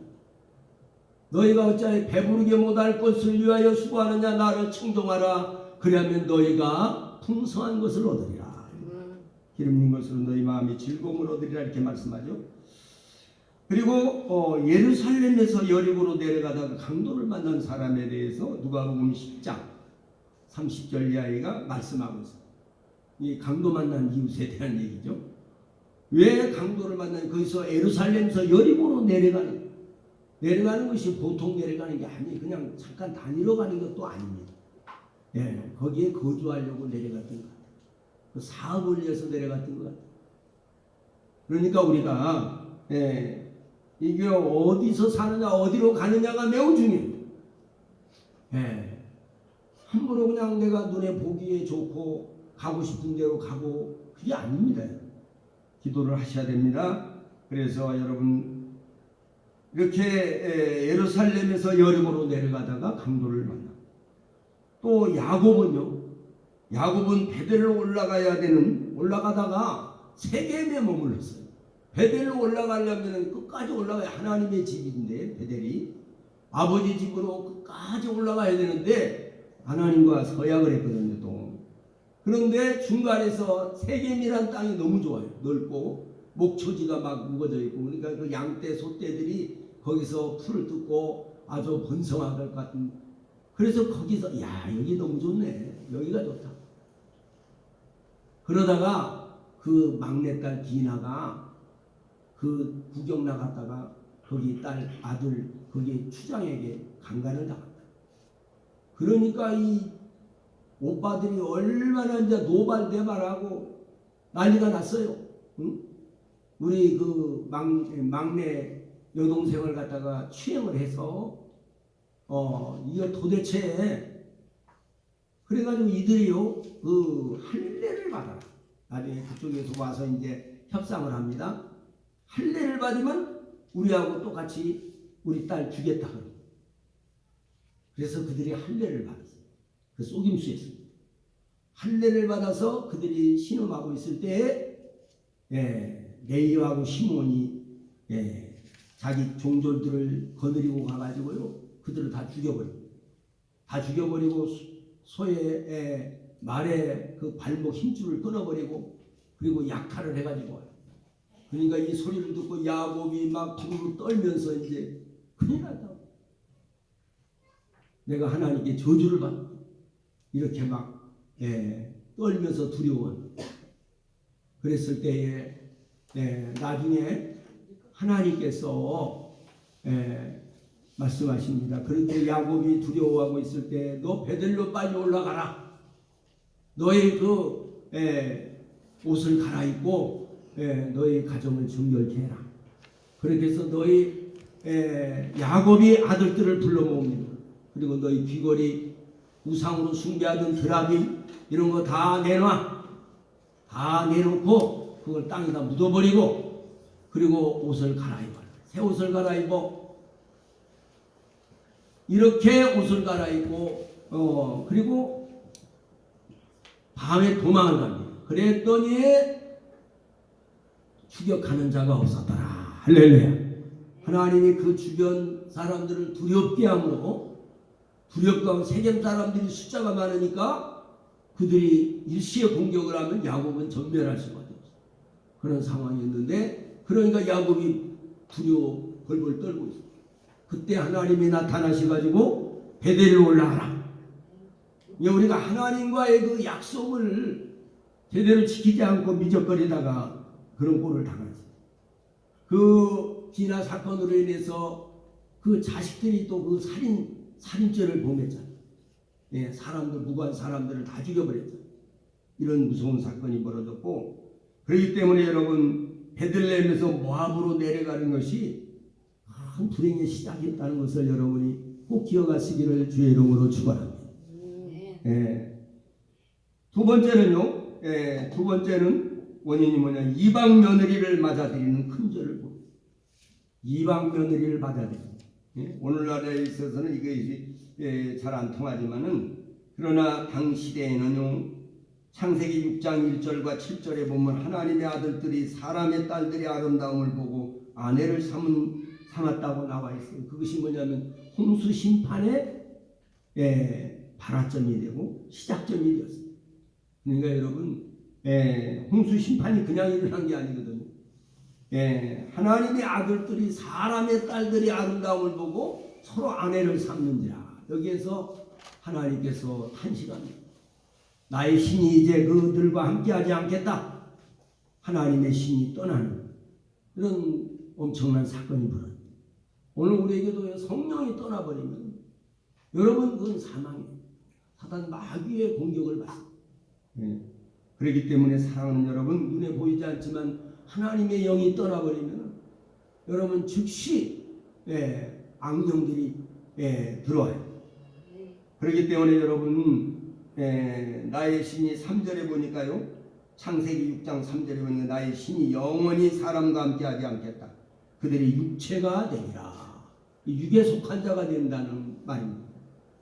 너희가 어찌하여 배부르게 못할 것을 위하여 수고하느냐. 나를 청종하라. 그리하면 너희가 풍성한 것을 얻으리라. 기름진 것으로 너희 마음이 즐거움을 얻으리라 이렇게 말씀하죠. 그리고 예루살렘에서 여리고로 내려가다가 강도를 만난 사람에 대해서 누가복음 10장 30절 이하가 말씀하고 있어요. 이 강도 만난 이웃에 대한 얘기죠. 왜 강도를 만나냐? 거기서 예루살렘에서 여리고로 내려가는 것이 보통 내려가는 게 아니에요. 그냥 잠깐 다니러 가는 것도 아닙니다. 예, 거기에 거주하려고 내려갔던 것 같아요. 그 사업을 위해서 내려갔던 것 같아요. 그러니까 우리가 이게 어디서 사느냐 어디로 가느냐가 매우 중요해요. 함부로 그냥 내가 눈에 보기에 좋고 가고 싶은 대로 가고 그게 아닙니다. 기도를 하셔야 됩니다. 그래서 여러분 이렇게 예루살렘에서 여리고로 내려가다가 강도를 만나. 또 야곱은 베델로 올라가다가 세겜에 머물렀어요. 베델로 올라가려면 끝까지 올라가야 하나님의 집인데 베델이 아버지 집으로 끝까지 올라가야 되는데 하나님과 서약을 했거든요. 또 그런데 중간에서 세겜이란 땅이 너무 좋아요. 넓고 목초지가 막 묵어져 있고 그러니까 그 양떼 소떼들이 거기서 풀을 뜯고 아주 번성할 것 같은. 그래서 거기서 야 여기 너무 좋네. 여기가 좋다. 그러다가 그 막내딸 디나가 그 구경 나갔다가 거기 딸 아들 거기 추장에게 강간을 당한다. 그러니까 이 오빠들이 얼마나 이제 노발대발하고 난리가 났어요. 응? 우리 그 막내 여동생을 갖다가 취행을 해서 이거 도대체 그래가지고 이들이요 그 할례를 받아라. 나중에 그쪽에서 와서 이제 협상을 합니다. 할례를 받으면 우리하고 똑같이 우리 딸 주겠다. 그래서 그들이 할례를 받았어요. 그 속임수에서 할례를 받아서 그들이 신음하고 있을 때에 레이하고 시몬이 자기 종졸들을 거느리고 가가지고요 그들을 다 죽여버리고 소의 말에 그 발목 힘줄을 끊어버리고 그리고 약탈을 해가지고 와요. 그러니까 이 소리를 듣고 야곱이 막 두루루 떨면서 이제 큰일 났다. 내가 하나님께 저주를 받아. 이렇게 막 떨면서 두려워. 그랬을 때에 나중에 하나님께서 말씀하십니다. 그런데 야곱이 두려워하고 있을 때 너 베들로 빨리 올라가라. 너의 그 옷을 갈아입고 너의 가정을 정결케 해라. 그렇게 해서 너희 야곱이 아들들을 불러 모읍니다. 그리고 너희 귀걸이 우상으로 숭배하던 드라빔 이런 거 다 내놔. 다 내놓고 그걸 땅에다 묻어버리고 그리고 옷을 갈아입어. 새 옷을 갈아입어. 이렇게 옷을 갈아입고 그리고 밤에 도망을 갑니다. 그랬더니 추격하는 자가 없었더라. 할렐루야. 하나님이 그 주변 사람들을 두렵게 함으로 두렵게 하면 세겜 사람들이 숫자가 많으니까 그들이 일시에 공격을 하면 야곱은 전멸할 수밖에 없어요. 그런 상황이었는데 그러니까 야곱이 두려워 벌벌 떨고 있어요. 그때 하나님이 나타나셔가지고 베델로 올라가라. 우리가 하나님과의 그 약속을 제대로 지키지 않고 미적거리다가 그런 꼴을 당했어요. 그 디나 사건으로 인해서 그 자식들이 또 그 살인죄를 범했잖아요. 사람들 무고한 사람들을 다 죽여버렸잖아요. 이런 무서운 사건이 벌어졌고 그렇기 때문에 여러분 베들레헴에서 모압으로 내려가는 것이 큰 불행의 시작이었다는 것을 여러분이 꼭 기억하시기를 주의 이름으로 축원합니다. 두 번째는 원인이 뭐냐? 이방 며느리를 맞아들이는 큰 죄를 봅니다. 이방 며느리를 맞아들이는. 오늘날에 있어서는 이것이 잘 안 통하지만은 그러나 당 시대에는요 창세기 6장 1절과 7절에 보면 하나님의 아들들이 사람의 딸들의 아름다움을 보고 아내를 삼았다고 나와 있어요. 그것이 뭐냐면 홍수 심판의 발화점이 되고 시작점이 되었어요. 그러니까 여러분 홍수 심판이 그냥 일어난 게 아니거든요. 하나님의 아들들이 사람의 딸들의 아름다움을 보고 서로 아내를 삼는지라. 여기에서 하나님께서 탄식합니다. 나의 신이 이제 그들과 함께하지 않겠다. 하나님의 신이 떠나는 이런 엄청난 사건이 벌어집니다. 오늘 우리에게도 성령이 떠나버리면 여러분 그건 사망이에요. 사단 마귀의 공격을 받습니다. 그렇기 때문에 사랑하는 여러분, 눈에 보이지 않지만 하나님의 영이 떠나버리면 여러분 즉시 악령들이 들어와요. 그렇기 때문에 여러분 나의 신이 3절에 보니까요, 창세기 6장 3절에 보니까 나의 신이 영원히 사람과 함께하지 않겠다. 그들이 육체가 되리라. 육에 속한 자가 된다는 말입니다.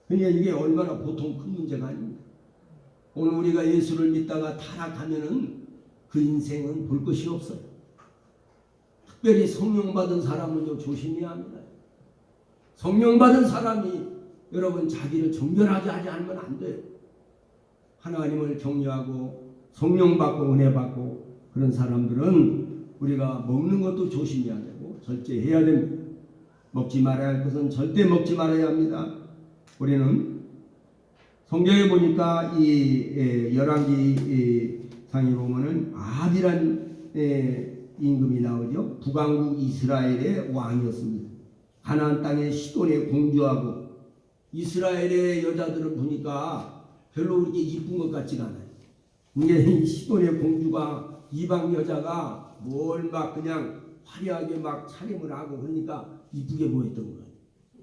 그러니까 이게 얼마나 보통 큰 문제가 아닙니다. 오늘 우리가 예수를 믿다가 타락하면은 그 인생은 볼 것이 없어요. 특별히 성령 받은 사람은요 조심해야 합니다. 성령 받은 사람이 여러분 자기를 정결하게 하지 않으면 안 돼요. 하나님을 경외하고 성령 받고 은혜 받고 그런 사람들은 우리가 먹는 것도 조심해야 되고 절제해야 됩니다. 먹지 말아야 할 것은 절대 먹지 말아야 합니다. 우리는 성경에 보니까 이 열왕기 상에 보면은 아합이란 임금이 나오죠. 북왕국 이스라엘의 왕이었습니다. 가나안 땅의 시돈에 공주하고 이스라엘의 여자들은 보니까 별로 그렇게 이쁜 것 같지가 않아요. 이게 시돈의 공주가 이방 여자가 뭘 막 그냥 화려하게 막 차림을 하고 그러니까 이쁘게 보였던 거예요.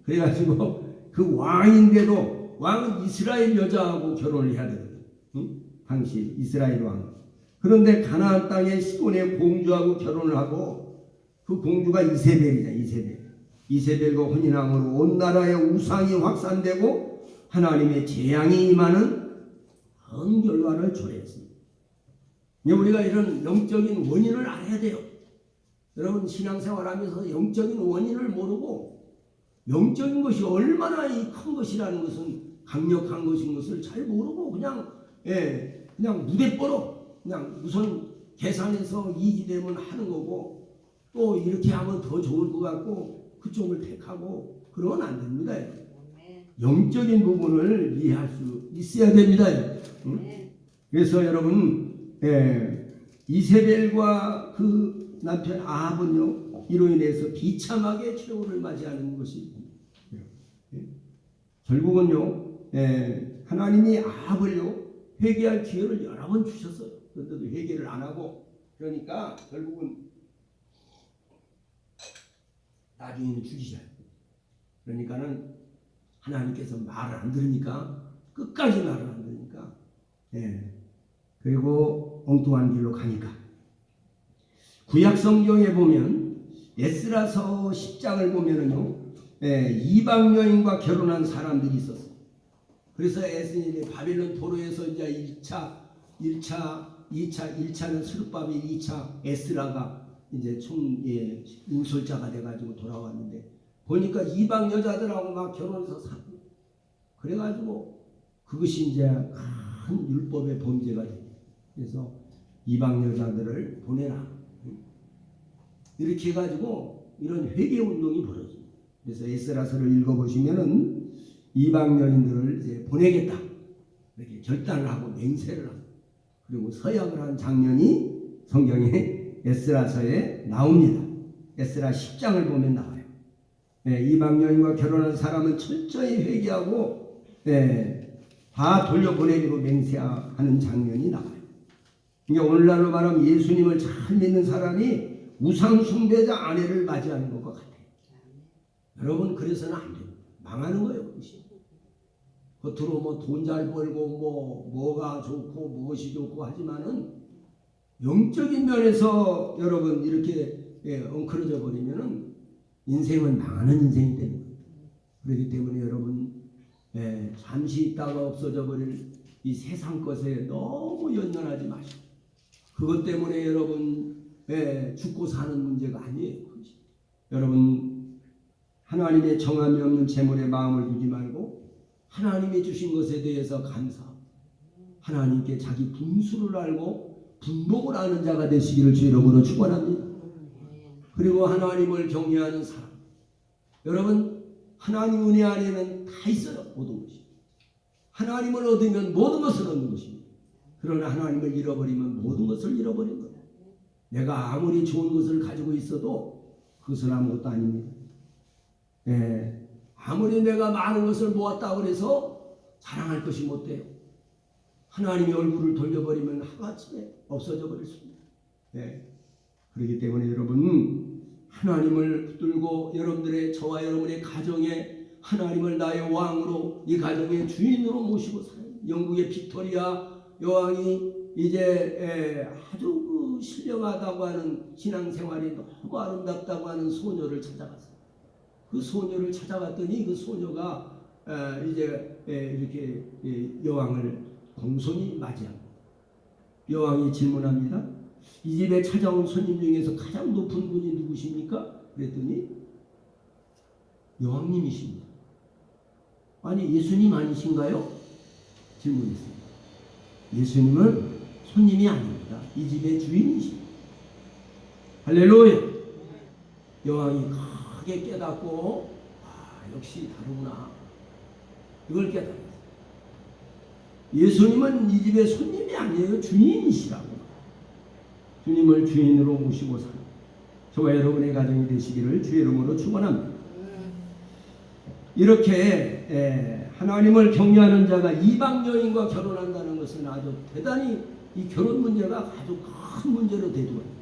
그래가지고 그 왕인데도 왕은 이스라엘 여자하고 결혼을 해야 되거든요. 응? 당시 이스라엘 왕. 그런데 가나안 땅의 시돈의 공주하고 결혼을 하고 그 공주가 이세벨이다. 이세벨과 혼인함으로 온 나라의 우상이 확산되고 하나님의 재앙이 임하는 큰 결과를 초래했습니다. 우리가 이런 영적인 원인을 알아야 돼요. 여러분 신앙생활하면서 영적인 원인을 모르고 영적인 것이 얼마나 큰 것이라는 것은 강력한 것인 것을 잘 모르고 그냥 무대뽀로 그냥 우선 계산해서 이익이 되면 하는 거고 또 이렇게 하면 더 좋을 것 같고 그쪽을 택하고 그러면 안 됩니다. 영적인 부분을 이해할 수 있어야 됩니다. 그래서 여러분 이세벨과 그 남편 아합은요 이로 인해서 비참하게 최후를 맞이하는 것이 결국은요 하나님이 아합을요 회개할 기회를 여러 번 주셨어요. 그런데도 회개를 안 하고 그러니까 결국은 나중에는 죽이셔요. 그러니까는 하나님께서 말을 안 들으니까 끝까지 말을 안 들으니까 그리고 엉뚱한 길로 가니까 구약 성경에 보면 에스라서 10장을 보면은요 이방 여인과 결혼한 사람들이 있었어요. 그래서 에스겔이 바빌론 포로에서 이제 1차는 스룹바벨, 2차 에스라가 이제 인솔자가 돼가지고 돌아왔는데 보니까 이방 여자들하고 막 결혼해서 사고 그래가지고 그것이 이제 큰 율법의 범죄가 됩니다. 그래서 이방 여자들을 보내라 이렇게 해가지고 이런 회개 운동이 벌어집니다. 그래서 에스라서를 읽어보시면은 이방 여인들을 이제 보내겠다 이렇게 결단을 하고 맹세를 하고 그리고 서약을 한 장면이 성경에 에스라서에 나옵니다. 에스라 10장을 보면 나와요. 이방 여인과 결혼한 사람은 철저히 회개하고 다 돌려보내기로 맹세하는 장면이 나와요. 그러니까 오늘날로 말하면 예수님을 잘 믿는 사람이 우상 숭배자 아내를 맞이하는 것과 같아요. 여러분 그래서는 안 돼요. 망하는 거예요. 그것이. 겉으로 뭐 돈 잘 벌고 뭐가 좋고 무엇이 좋고 하지만은 영적인 면에서 여러분 이렇게 엉클어져 버리면은 인생은 망하는 인생이 되는 거예요. 그렇기 때문에 여러분 잠시 있다가 없어져 버릴 이 세상 것에 너무 연연하지 마시고 그것 때문에 여러분 죽고 사는 문제가 아니에요. 여러분 하나님의 정함이 없는 재물에 마음을 두지 말고 하나님이 주신 것에 대해서 감사하고 하나님께 자기 분수를 알고 분복을 하는 자가 되시기를 주 이름으로 축원합니다. 그리고 하나님을 경외하는 사람, 여러분 하나님 은혜 안에는 다 있어요. 모든 것이 하나님을 얻으면 모든 것을 얻는 것입니다. 그러나 하나님을 잃어버리면 모든 것을 잃어버린 거예요. 내가 아무리 좋은 것을 가지고 있어도 그것은 아무것도 아닙니다. 아무리 내가 많은 것을 모았다고 해서 자랑할 것이 못 돼요. 하나님의 얼굴을 돌려버리면 하루아침에 없어져 버릴 수 있습니다. 그렇기 때문에 여러분 하나님을 붙들고 여러분들의 저와 여러분의 가정에 하나님을 나의 왕으로 이 가정의 주인으로 모시고 살아요. 영국의 빅토리아 여왕이 이제 아주 그 신령하다고 하는 신앙생활이 너무 아름답다고 하는 소녀를 찾아갔어요. 그 소녀를 찾아갔더니 그 소녀가 이제 이렇게 여왕을 공손히 맞이합니다. 여왕이 질문합니다. 이 집에 찾아온 손님 중에서 가장 높은 분이 누구십니까? 그랬더니 여왕님이십니다. 아니 예수님 아니신가요? 질문했습니다. 예수님은 손님이 아닙니다. 이 집의 주인이십니다. 할렐루야. 여왕이 크게 깨닫고 역시 다르구나. 이걸 깨달았어요. 예수님은 이 집의 손님이 아니에요. 주인이시라고. 주님을 주인으로 모시고 사는 저와 여러분의 가정이 되시기를 주의 이름으로 축원합니다. 이렇게 하나님을 경외하는 자가 이방 여인과 결혼한다는 것은 아주 대단히 이 결혼 문제가 아주 큰 문제로 대두합니다.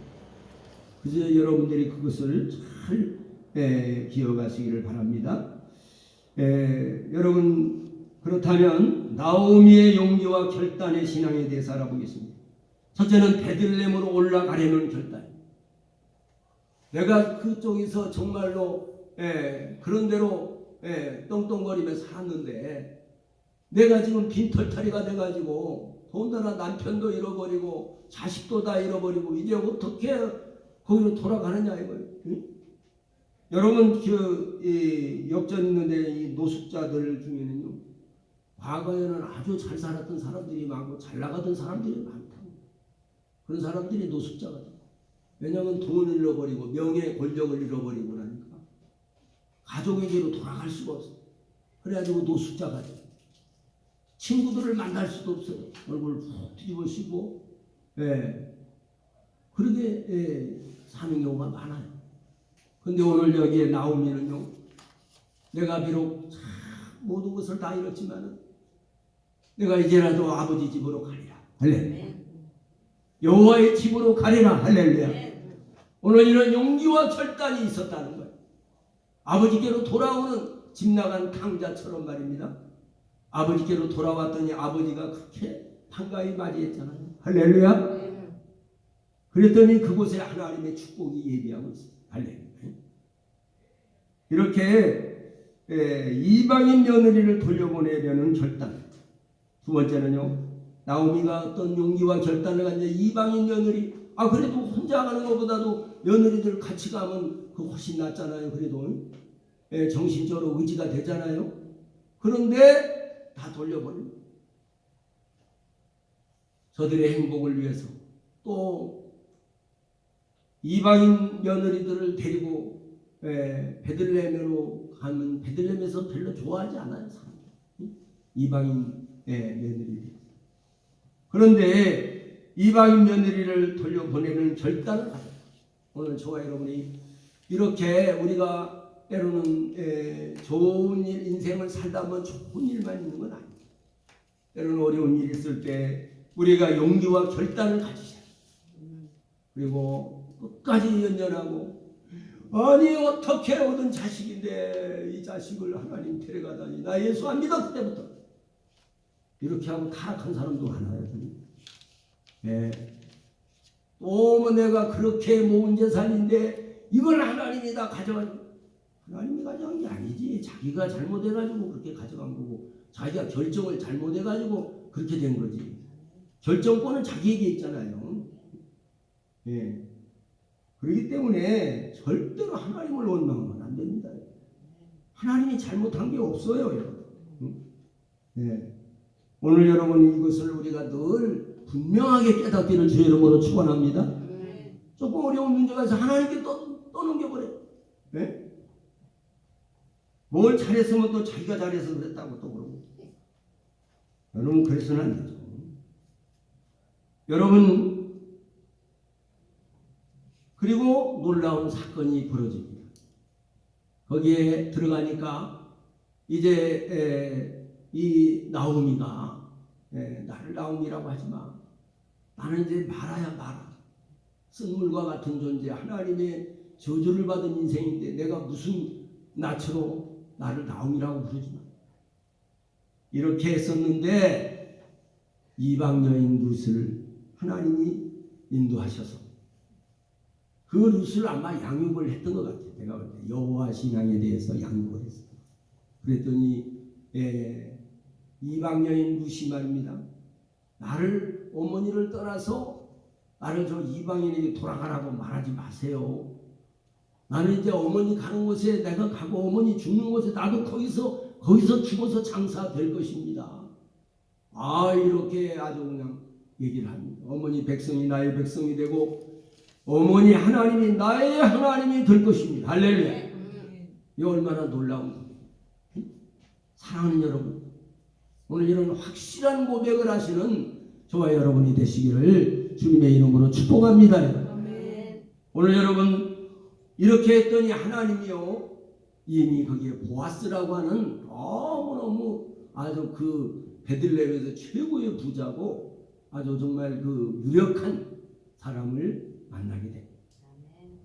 그래서 여러분들이 그것을 잘 기억하시기를 바랍니다. 여러분 그렇다면 나오미의 용기와 결단의 신앙에 대해서 알아보겠습니다. 첫째는 베들레헴으로 올라가려는 결단. 내가 그쪽에서 정말로 그런 대로 떵떵거리며 살았는데 내가 지금 빈털터리가 돼가지고 더군다나 남편도 잃어버리고 자식도 다 잃어버리고 이제 어떻게 거기로 돌아가느냐 이거예요. 응? 여러분 그 역전 있는데 이 노숙자들 중에는요 과거에는 아주 잘 살았던 사람들이 많고 잘 나가던 사람들이 많다. 그런 사람들이 노숙자가 돼요. 왜냐하면 돈을 잃어버리고 명예 권력을 잃어버리고 나니까 가족에게로 돌아갈 수가 없어요. 그래가지고 노숙자가 돼요. 친구들을 만날 수도 없어요. 얼굴 푹 뒤집어쓰고 그렇게 사는 경우가 많아요. 근데 오늘 여기에 나오미는요 내가 비록 모든 것을 다 잃었지만은 내가 이제라도 아버지 집으로 가리라. 할렐루야. 여호와의 집으로 가리라. 할렐루야. 오늘 이런 용기와 결단이 있었다는 거예요. 아버지께로 돌아오는 집 나간 탕자처럼 말입니다. 아버지께로 돌아왔더니 아버지가 그렇게 반가이 맞이했잖아요. 할렐루야. 그랬더니 그곳에 하나님의 축복이 예비하고 있어요. 할렐루야. 이렇게 이방인 며느리를 돌려보내려는 결단. 두 번째는요. 나오미가 어떤 용기와 결단을 가진 이방인 며느리. 그래도 혼자 가는 것보다도 며느리들 같이 가면 그 훨씬 낫잖아요. 그래도 정신적으로 의지가 되잖아요. 그런데 다 돌려버립니다. 저들의 행복을 위해서 또 이방인 며느리들을 데리고 베들레헴으로 가면 베들레헴에서 별로 좋아하지 않아요. 사람들. 이방인 며느리들. 그런데 이방인 며느리를 돌려보내는 결단을 가져요. 오늘 저와 여러분이 이렇게 우리가 때로는 좋은 일, 인생을 살다 보면 좋은 일만 있는 건 아닙니다. 때로는 어려운 일이 있을 때 우리가 용기와 결단을 가지셔야 돼요. 그리고 끝까지 연연하고 아니 어떻게 얻은 자식인데 이 자식을 하나님 데려가다니 나 예수 안 믿어. 그때부터 이렇게 하고 타락한 사람도 많아요. 또 내가 그렇게 모은 재산인데 이걸 하나님이 다 가져간. 하나님이 가져간 게 아니지. 자기가 잘못해가지고 그렇게 가져간 거고 자기가 결정을 잘못해가지고 그렇게 된 거지. 결정권은 자기에게 있잖아요. 예. 그렇기 때문에 절대로 하나님을 원망하면 안 됩니다. 하나님이 잘못한 게 없어요, 여러분. 예. 오늘 여러분 이것을 우리가 늘 분명하게 깨닫기를 주의 이름으로 축원합니다. 조금 어려운 문제가 있어 하나님께 떠넘겨버려. 예? 뭘 잘했으면 또 자기가 잘해서 그랬다고 또 그러고. 여러분 그래서는 안 되죠. 여러분 그리고 놀라운 사건이 벌어집니다. 거기에 들어가니까 이제 이 나오미가 나를 나오미라고 하지마. 나는 이제 말아야 말아. 쓴물과 같은 존재, 하나님의 저주를 받은 인생인데 내가 무슨 나처럼 나를 나오미라고 부르지마. 이렇게 했었는데 이방 여인 룻을 하나님이 인도하셔서 그 룻을 아마 양육을 했던 것 같아요. 내가 볼 때 여호와 신앙에 대해서 양육을 했어요. 그랬더니 이방 여인 룻이 말입니다. 나를 어머니를 떠나서 나를 저 이방인에게 돌아가라고 말하지 마세요. 나는 이제 어머니 가는 곳에 내가 가고 어머니 죽는 곳에 나도 거기서 죽어서 장사될 것입니다. 아 이렇게 아주 그냥 얘기를 합니다. 어머니 백성이 나의 백성이 되고 어머니 하나님이 나의 하나님이 될 것입니다. 할렐루야. 이 얼마나 놀라운 겁니다. 사랑하는 여러분, 오늘 이런 확실한 고백을 하시는 저와 여러분이 되시기를 주님의 이름으로 축복합니다. 오늘 여러분 이렇게 했더니 하나님이요 이미 거기에 보아스라고 하는 너무너무 아주 그 베들레헴에서 최고의 부자고 아주 정말 그 유력한 사람을 만나게 됩니다.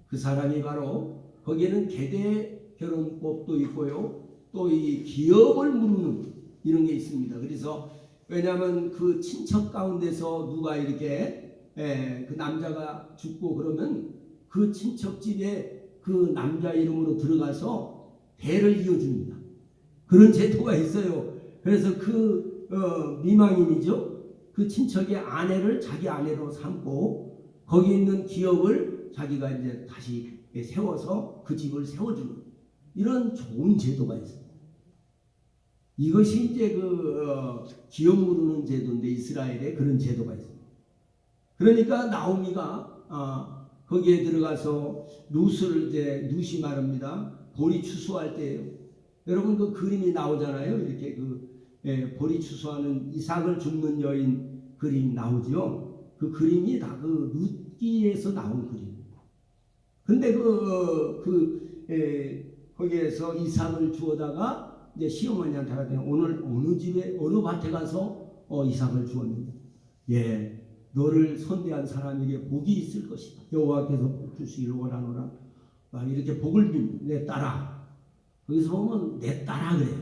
그 사람이 바로 거기에는 계대 결혼법도 있고요. 또 이 기업을 무르는 이런 게 있습니다. 그래서 왜냐하면 그 친척 가운데서 누가 이렇게 그 남자가 죽고 그러면 그 친척 집에 그 남자 이름으로 들어가서 대를 이어줍니다. 그런 제도가 있어요. 그래서 그 미망인이죠. 그 친척의 아내를 자기 아내로 삼고 거기 있는 기업을 자기가 이제 다시 세워서 그 집을 세워주는 이런 좋은 제도가 있어요. 이것이 이제 기업 무르는 제도인데 이스라엘에 그런 제도가 있습니다. 그러니까 나오미가 거기에 들어가서 룻을 이제 룻이 말합니다. 보리 추수할 때예요. 여러분 그 그림이 나오잖아요. 이렇게 보리 추수하는 이삭을 줍는 여인 그림 나오죠. 그 그림이 다 그 룻기에서 나온 그림입니다. 근데 거기에서 이삭을 주어다가 이제 시어머니한테 가더니 오늘 어느 집에 어느 밭에 가서 이삭을 주었는데 너를 선대한 사람에게 복이 있을 것이다. 여호와께서 복 주시기를 원하노라. 막 이렇게 복을 빈 내 딸아. 거기서 보면 내 딸아 그래요.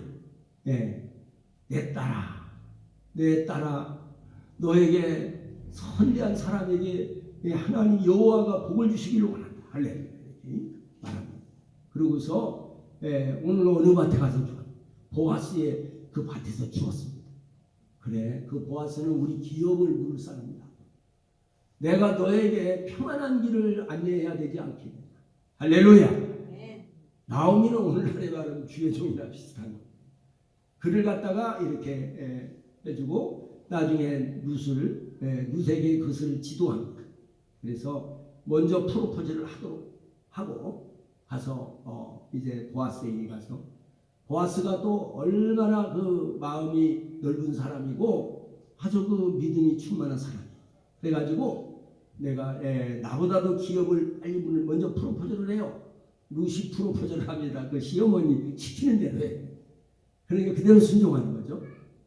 내 딸아 너에게 선대한 사람에게 하나님 여호와가 복을 주시기를 원한다. 할렐루야. 이렇게 말합니다. 그러고서 오늘 어느 밭에 가서 주었다. 보아스의 그 밭에서 주었습니다. 그래, 그 보아스는 우리 기업을 물을 사람이다. 내가 너에게 평안한 길을 안내해야 되지 않겠냐. 할렐루야. 나오미는 오늘날에 말하면 주의 종이나 비슷한 거. 그를 갖다가 이렇게 해주고 나중에 룻에게 그것을 지도합니다. 그래서 먼저 프로포즈를 하고 가서 이제 보아스에게 가서 보아스가 또 얼마나 그 마음이 넓은 사람이고 아주 그 믿음이 충만한 사람이에요. 그래가지고 내가 나보다도 기업을 빨리 먼저 프로포즈를 해요. 룻이 프로포즈를 합니다. 그 시어머니 시키는 대로 해. 그러니까 그대로 순종하는 거죠.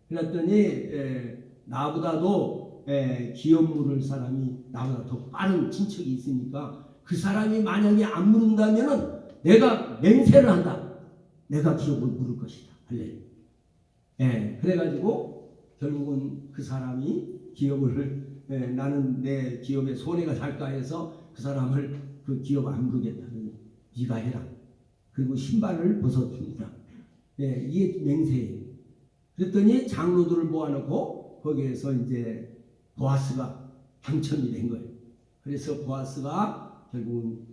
그랬더니 나보다도 기업 물을 사람이 나보다 더 빠른 친척이 있으니까 그 사람이 만약에 안 물은다면은 내가 맹세를 한다. 내가 기업을 물을 것이다. 할렐루야. 그래가지고 결국은 그 사람이 기업을 나는 내 기업에 손해가 잘까 해서 그 사람을 그 기업 안 물겠다. 네가 해라. 그리고 신발을 벗어줍니다. 이게 맹세예요. 그랬더니 장로들을 모아놓고 거기에서 이제 보아스가 당첨이 된 거예요. 그래서 보아스가 결국은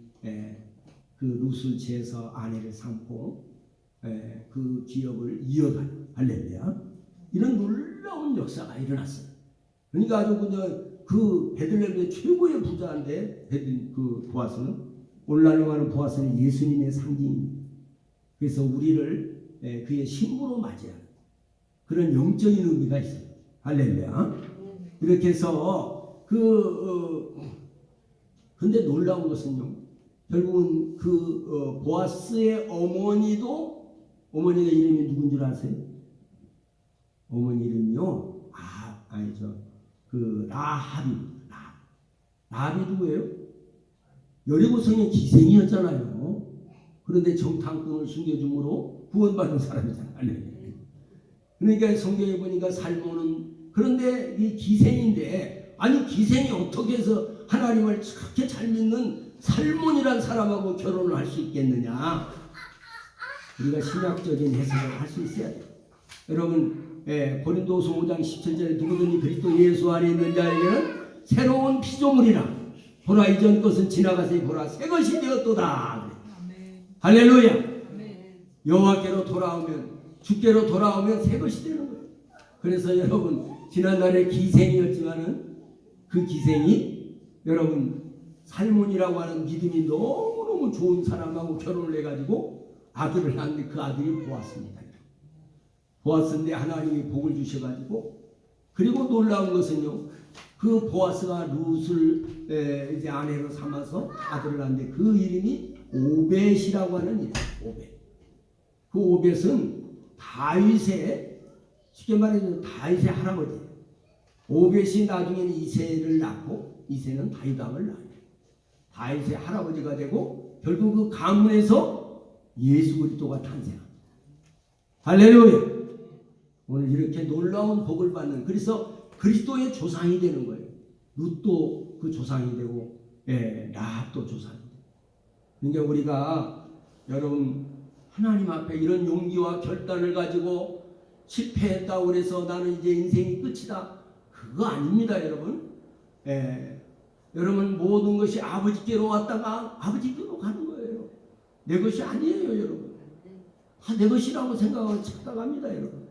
그 룻을 취해서 아내를 삼고 그 기업을 이어간 할렐루야. 이런 놀라운 역사가 일어났어요. 그러니까 아주 그냥 그 베들레헴의 최고의 부자인데 그 보아스는 오늘날로 가는 보아스는 예수님의 상징입니다. 그래서 우리를 그의 신부로 맞이하는 그런 영적인 의미가 있어요. 할렐루야. 이렇게 해서 근데 놀라운 것은요. 결국은 보아스의 어머니가 이름이 누군 줄 아세요? 어머니 이름이요. 라합이 누구예요? 여리고성의 기생이었잖아요. 그런데 정탐꾼을 숨겨줌으로 구원받은 사람이잖아요. 그러니까 성경에 보니까 살모는 그런데 이 기생인데 아니 기생이 어떻게 해서 하나님을 그렇게 잘 믿는 살몬이란 사람하고 결혼을 할 수 있겠느냐? 우리가 신약적인 해석을 할 수 있어야 돼요. 여러분 고린도서 5장 17절에 누구든지 그리스도 예수 안에 있는 자에게는 새로운 피조물이라 보라 이전 것은 지나가세요 보라 새 것이 되었도다. 할렐루야. 여호와께로 돌아오면 주께로 돌아오면 새 것이 되는 거예요. 그래서 여러분 지난날에 기생이었지만은 그 기생이 여러분 살몬이라고 하는 믿음이 너무너무 좋은 사람하고 결혼을 해가지고 아들을 낳는데 그 아들이 보았습니다. 보았는데 하나님이 복을 주셔가지고 그리고 놀라운 것은요 그 보아스가 룻을 이제 아내로 삼아서 아들을 낳는데 그 이름이 오벳이라고 하는 이름. 그 오벳은 다윗의 쉽게 말해서 다윗의 할아버지예요. 오벳이 나중에는 이새를 낳고 이새는 다윗 왕을 낳아요. 다윗의 할아버지가 되고 결국 그 가문에서 예수 그리스도가 탄생합니다. 할렐루야. 오늘 이렇게 놀라운 복을 받는 그래서 그리스도의 조상이 되는 거예요. 룻도 그 조상이 되고 라합도 조상이 되고. 그러니까 우리가 여러분 하나님 앞에 이런 용기와 결단을 가지고 실패했다고 해서 나는 이제 인생이 끝이다. 그거 아닙니다, 여러분. 여러분 모든 것이 아버지께로 왔다가 아버지께로 가는 거예요. 내 것이 아니에요, 여러분. 다 내 것이라고 생각하고 착각합니다, 여러분.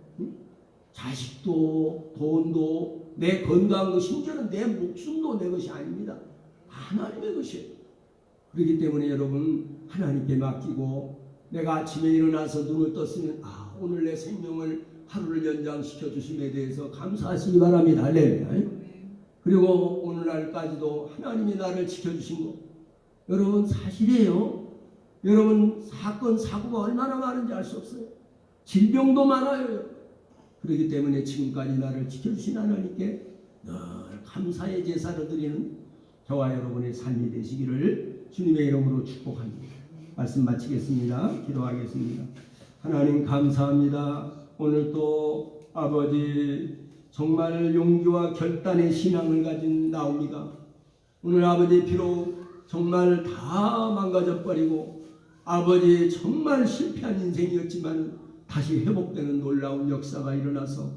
자식도 돈도 내 건강도 심지어는 내 목숨도 내 것이 아닙니다. 하나님의 것이에요. 그렇기 때문에 여러분 하나님께 맡기고 내가 아침에 일어나서 눈을 떴으면 오늘 내 생명을 하루를 연장시켜 주심에 대해서 감사하시기 바랍니다. 할렐루야. 그리고 오늘날까지도 하나님이 나를 지켜주신 거 여러분 사실이에요. 여러분 사건 사고가 얼마나 많은지 알 수 없어요. 질병도 많아요. 그렇기 때문에 지금까지 나를 지켜주신 하나님께 늘 감사의 제사를 드리는 저와 여러분의 삶이 되시기를 주님의 이름으로 축복합니다. 말씀 마치겠습니다. 기도하겠습니다. 하나님 감사합니다. 오늘 또 아버지 정말 용기와 결단의 신앙을 가진 나옵니다. 오늘 아버지 비록 정말 다 망가져버리고 아버지 정말 실패한 인생이었지만 다시 회복되는 놀라운 역사가 일어나서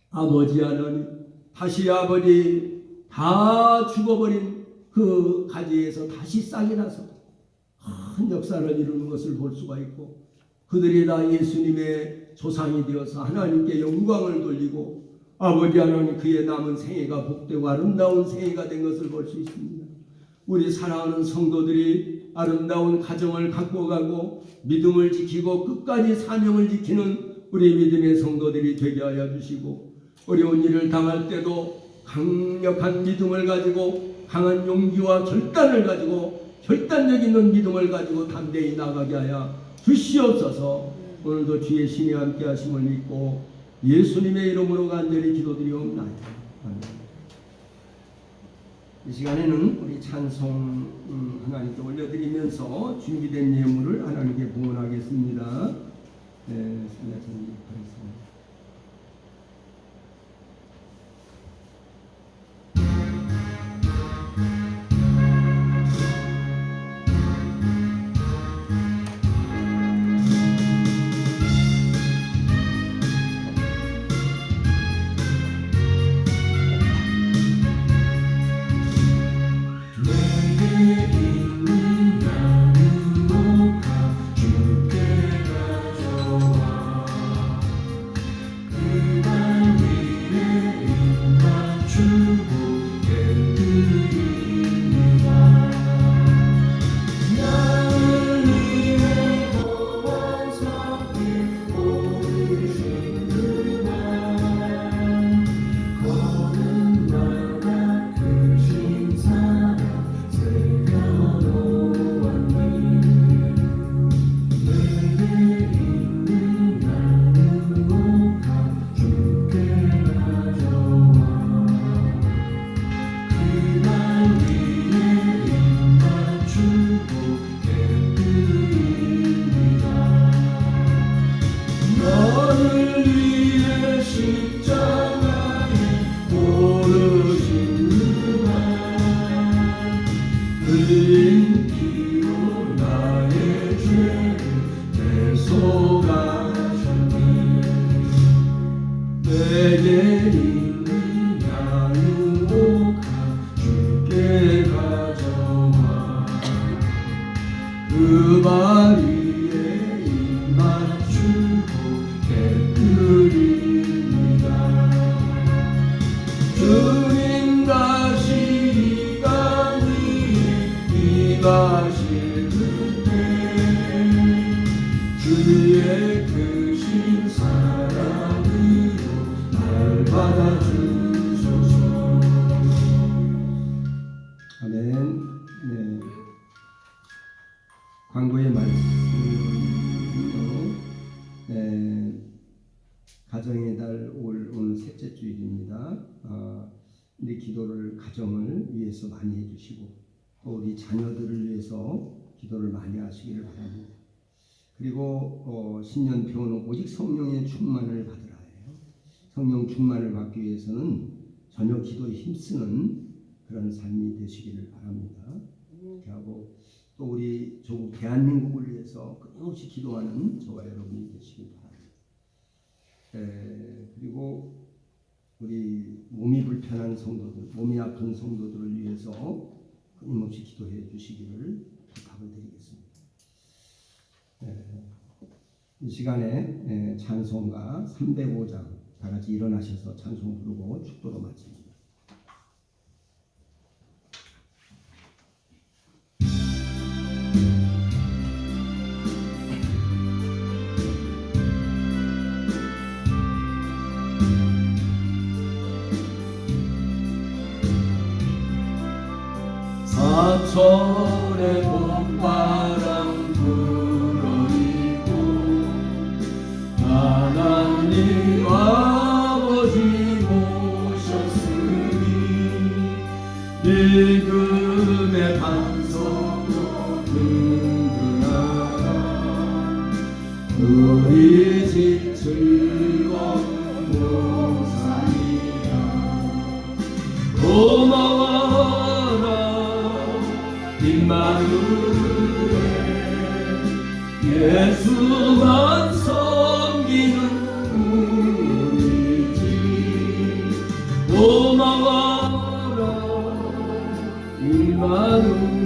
아버지 하나님 다시 아버지 다 죽어버린 그 가지에서 다시 싹이 나서 큰 역사를 이루는 것을 볼 수가 있고 그들이 다 예수님의 조상이 되어서 하나님께 영광을 돌리고 아버지 하나님 그의 남은 생애가 복되고 아름다운 생애가 된 것을 볼 수 있습니다. 우리 사랑하는 성도들이 아름다운 가정을 갖고 가고 믿음을 지키고 끝까지 사명을 지키는 우리 믿음의 성도들이 되게 하여 주시고 어려운 일을 당할 때도 강력한 믿음을 가지고 강한 용기와 결단을 가지고 결단력 있는 믿음을 가지고 담대히 나가게 하여 주시옵소서. 오늘도 주의 신이 함께 하심을 믿고 예수님의 이름으로 간절히 기도드리옵나이다. 아멘. 이 시간에는 우리 찬송 하나님께 올려드리면서 준비된 예물을 하나님께 봉헌하겠습니다. 네, 하겠습니다. 그 바위에 입 맞추고 깨뜨립니다. 주님 다시 이 땅 위에 임하실 그때 주의 크신 사랑으로 날 받아주소서. 아멘. 네. 광고의 말씀은요. 가정의 달 오늘 셋째 주일입니다. 우리 기도를 가정을 위해서 많이 해주시고 또 우리 자녀들을 위해서 기도를 많이 하시기를 바랍니다. 그리고 신년표는 오직 성령의 충만을 받으라 해요. 성령 충만을 받기 위해서는 전혀 기도에 힘쓰는 그런 삶이 되시기를 바랍니다. 이렇게 하고 또 우리 조국 대한민국을 위해서 끊임없이 기도하는 저와 여러분이 되시길 바랍니다. 그리고 우리 몸이 불편한 성도들, 몸이 아픈 성도들을 위해서 끊임없이 기도해 주시기를 부탁을 드리겠습니다. 이 시간에 찬송가 305장 다 같이 일어나셔서 찬송 부르고 축도로 마칩니다. 사천의 봄바람 불어있고 하나님 아버지 모셨으니 믿음의 반석으로 든든하다. 우리 집 즐거운 농산이야. 고마워라 임마누엘. 예수만 섬기는 우리 집. 고마워라 임마누엘.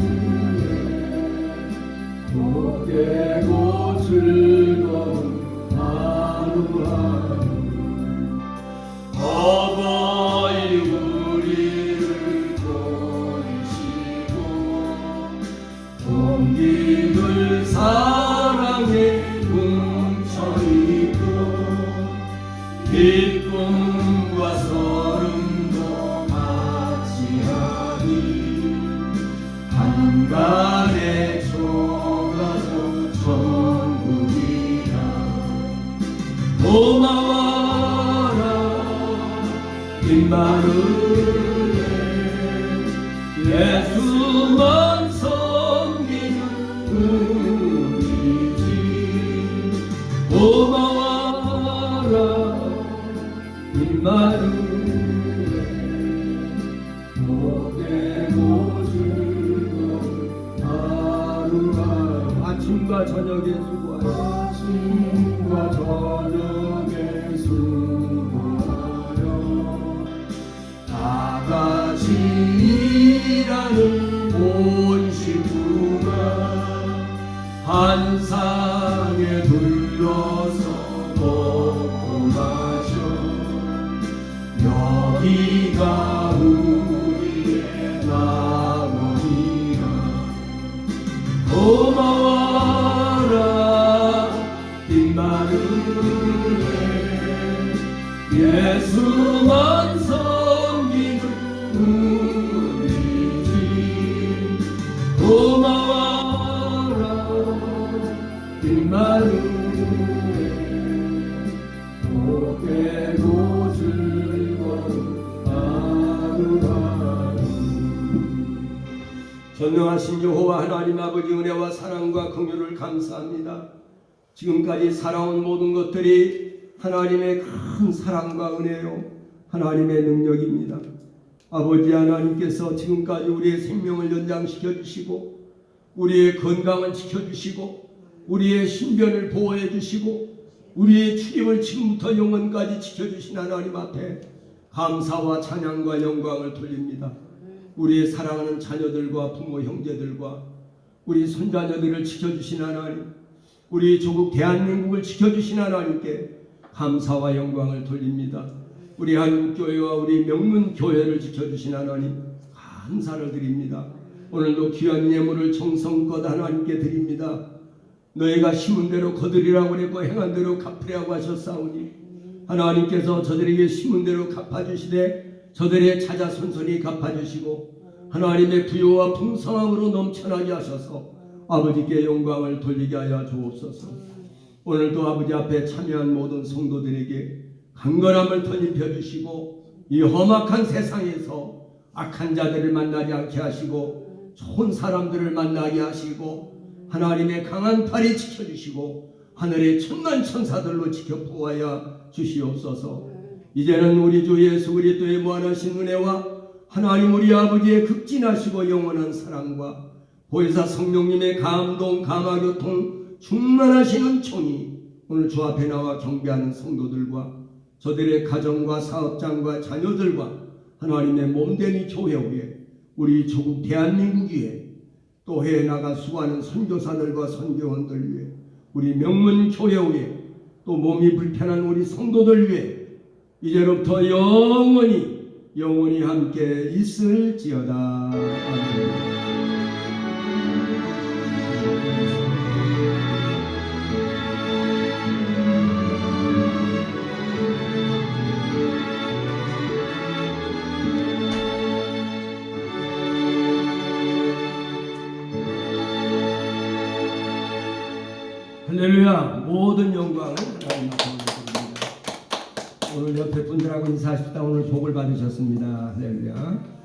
복되고 즐거운 하루하루. 어버이 우리를 보내시고 동기들 사랑에 뭉쳐있고 기쁨과 서름도 같이하니 한간에 초가도 천국이라. 고마워라 임마누엘. 예수만 섬기는 우리 집. 고마워라 임마누엘. 복되고 즐거운 하루하루. 아침과 저녁에 수고하여 아침과 저녁에 수고하여 다 같이 일하는 온 식구가 한 상에 둘러서 먹고 마셔. 여기가 우리의 낙원이라. 고마워라 임마누엘. 예수만 섬기는 우리 집. 고마워라 임마누엘. 복되고 즐거운 하루하루. 전능하신 여호와 하나님 아버지 은혜와 사랑과 긍휼을 감사합니다. 지금까지 살아온 모든 것들이 하나님의 큰 사랑과 은혜요 하나님의 능력입니다. 아버지 하나님께서 지금까지 우리의 생명을 연장시켜 주시고 우리의 건강을 지켜주시고 우리의 신변을 보호해 주시고 우리의 출입을 지금부터 영원까지 지켜주신 하나님 앞에 감사와 찬양과 영광을 돌립니다. 우리의 사랑하는 자녀들과 부모 형제들과 우리 손자녀들을 지켜주신 하나님, 우리 조국 대한민국을 지켜주신 하나님께 감사와 영광을 돌립니다. 우리 한국교회와 우리 명문교회를 지켜주신 하나님 감사를 드립니다. 오늘도 귀한 예물을 정성껏 하나님께 드립니다. 너희가 심은 대로 거두리라고 그랬고 행한 대로 갚으라고 하셨사오니 하나님께서 저들에게 심은 대로 갚아주시되 저들의 찾아 손손히 갚아주시고 하나님의 부요와 풍성함으로 넘쳐나게 하셔서 아버지께 영광을 돌리게 하여 주옵소서. 오늘도 아버지 앞에 참여한 모든 성도들에게 강건함을 덧입혀 주시고 이 험악한 세상에서 악한 자들을 만나지 않게 하시고 좋은 사람들을 만나게 하시고 하나님의 강한 팔이 지켜주시고 하늘의 천만 천사들로 지켜 보호하여 주시옵소서. 이제는 우리 주 예수 그리스도의 무한하신 은혜와 하나님 우리 아버지의 극진하시고 영원한 사랑과 보혜사 성령님의 감동 감화교통 충만하신 은총이 오늘 주 앞에 나와 경배하는 성도들과 저들의 가정과 사업장과 자녀들과 하나님의 몸된 이 교회 위에 우리 조국 대한민국 위에 또 해외 나가 수고하는 선교사들과 선교원들 위해 우리 명문 교회 위에 또 몸이 불편한 우리 성도들 위해 이제로부터 영원히 함께 있을지어다. 아멘. 할렐루야. 모든 영광을 하나님 앞에 올려드립니다. 오늘 옆에 분들하고 인사하십시다. 오늘 복을 받으셨습니다. 할렐루야.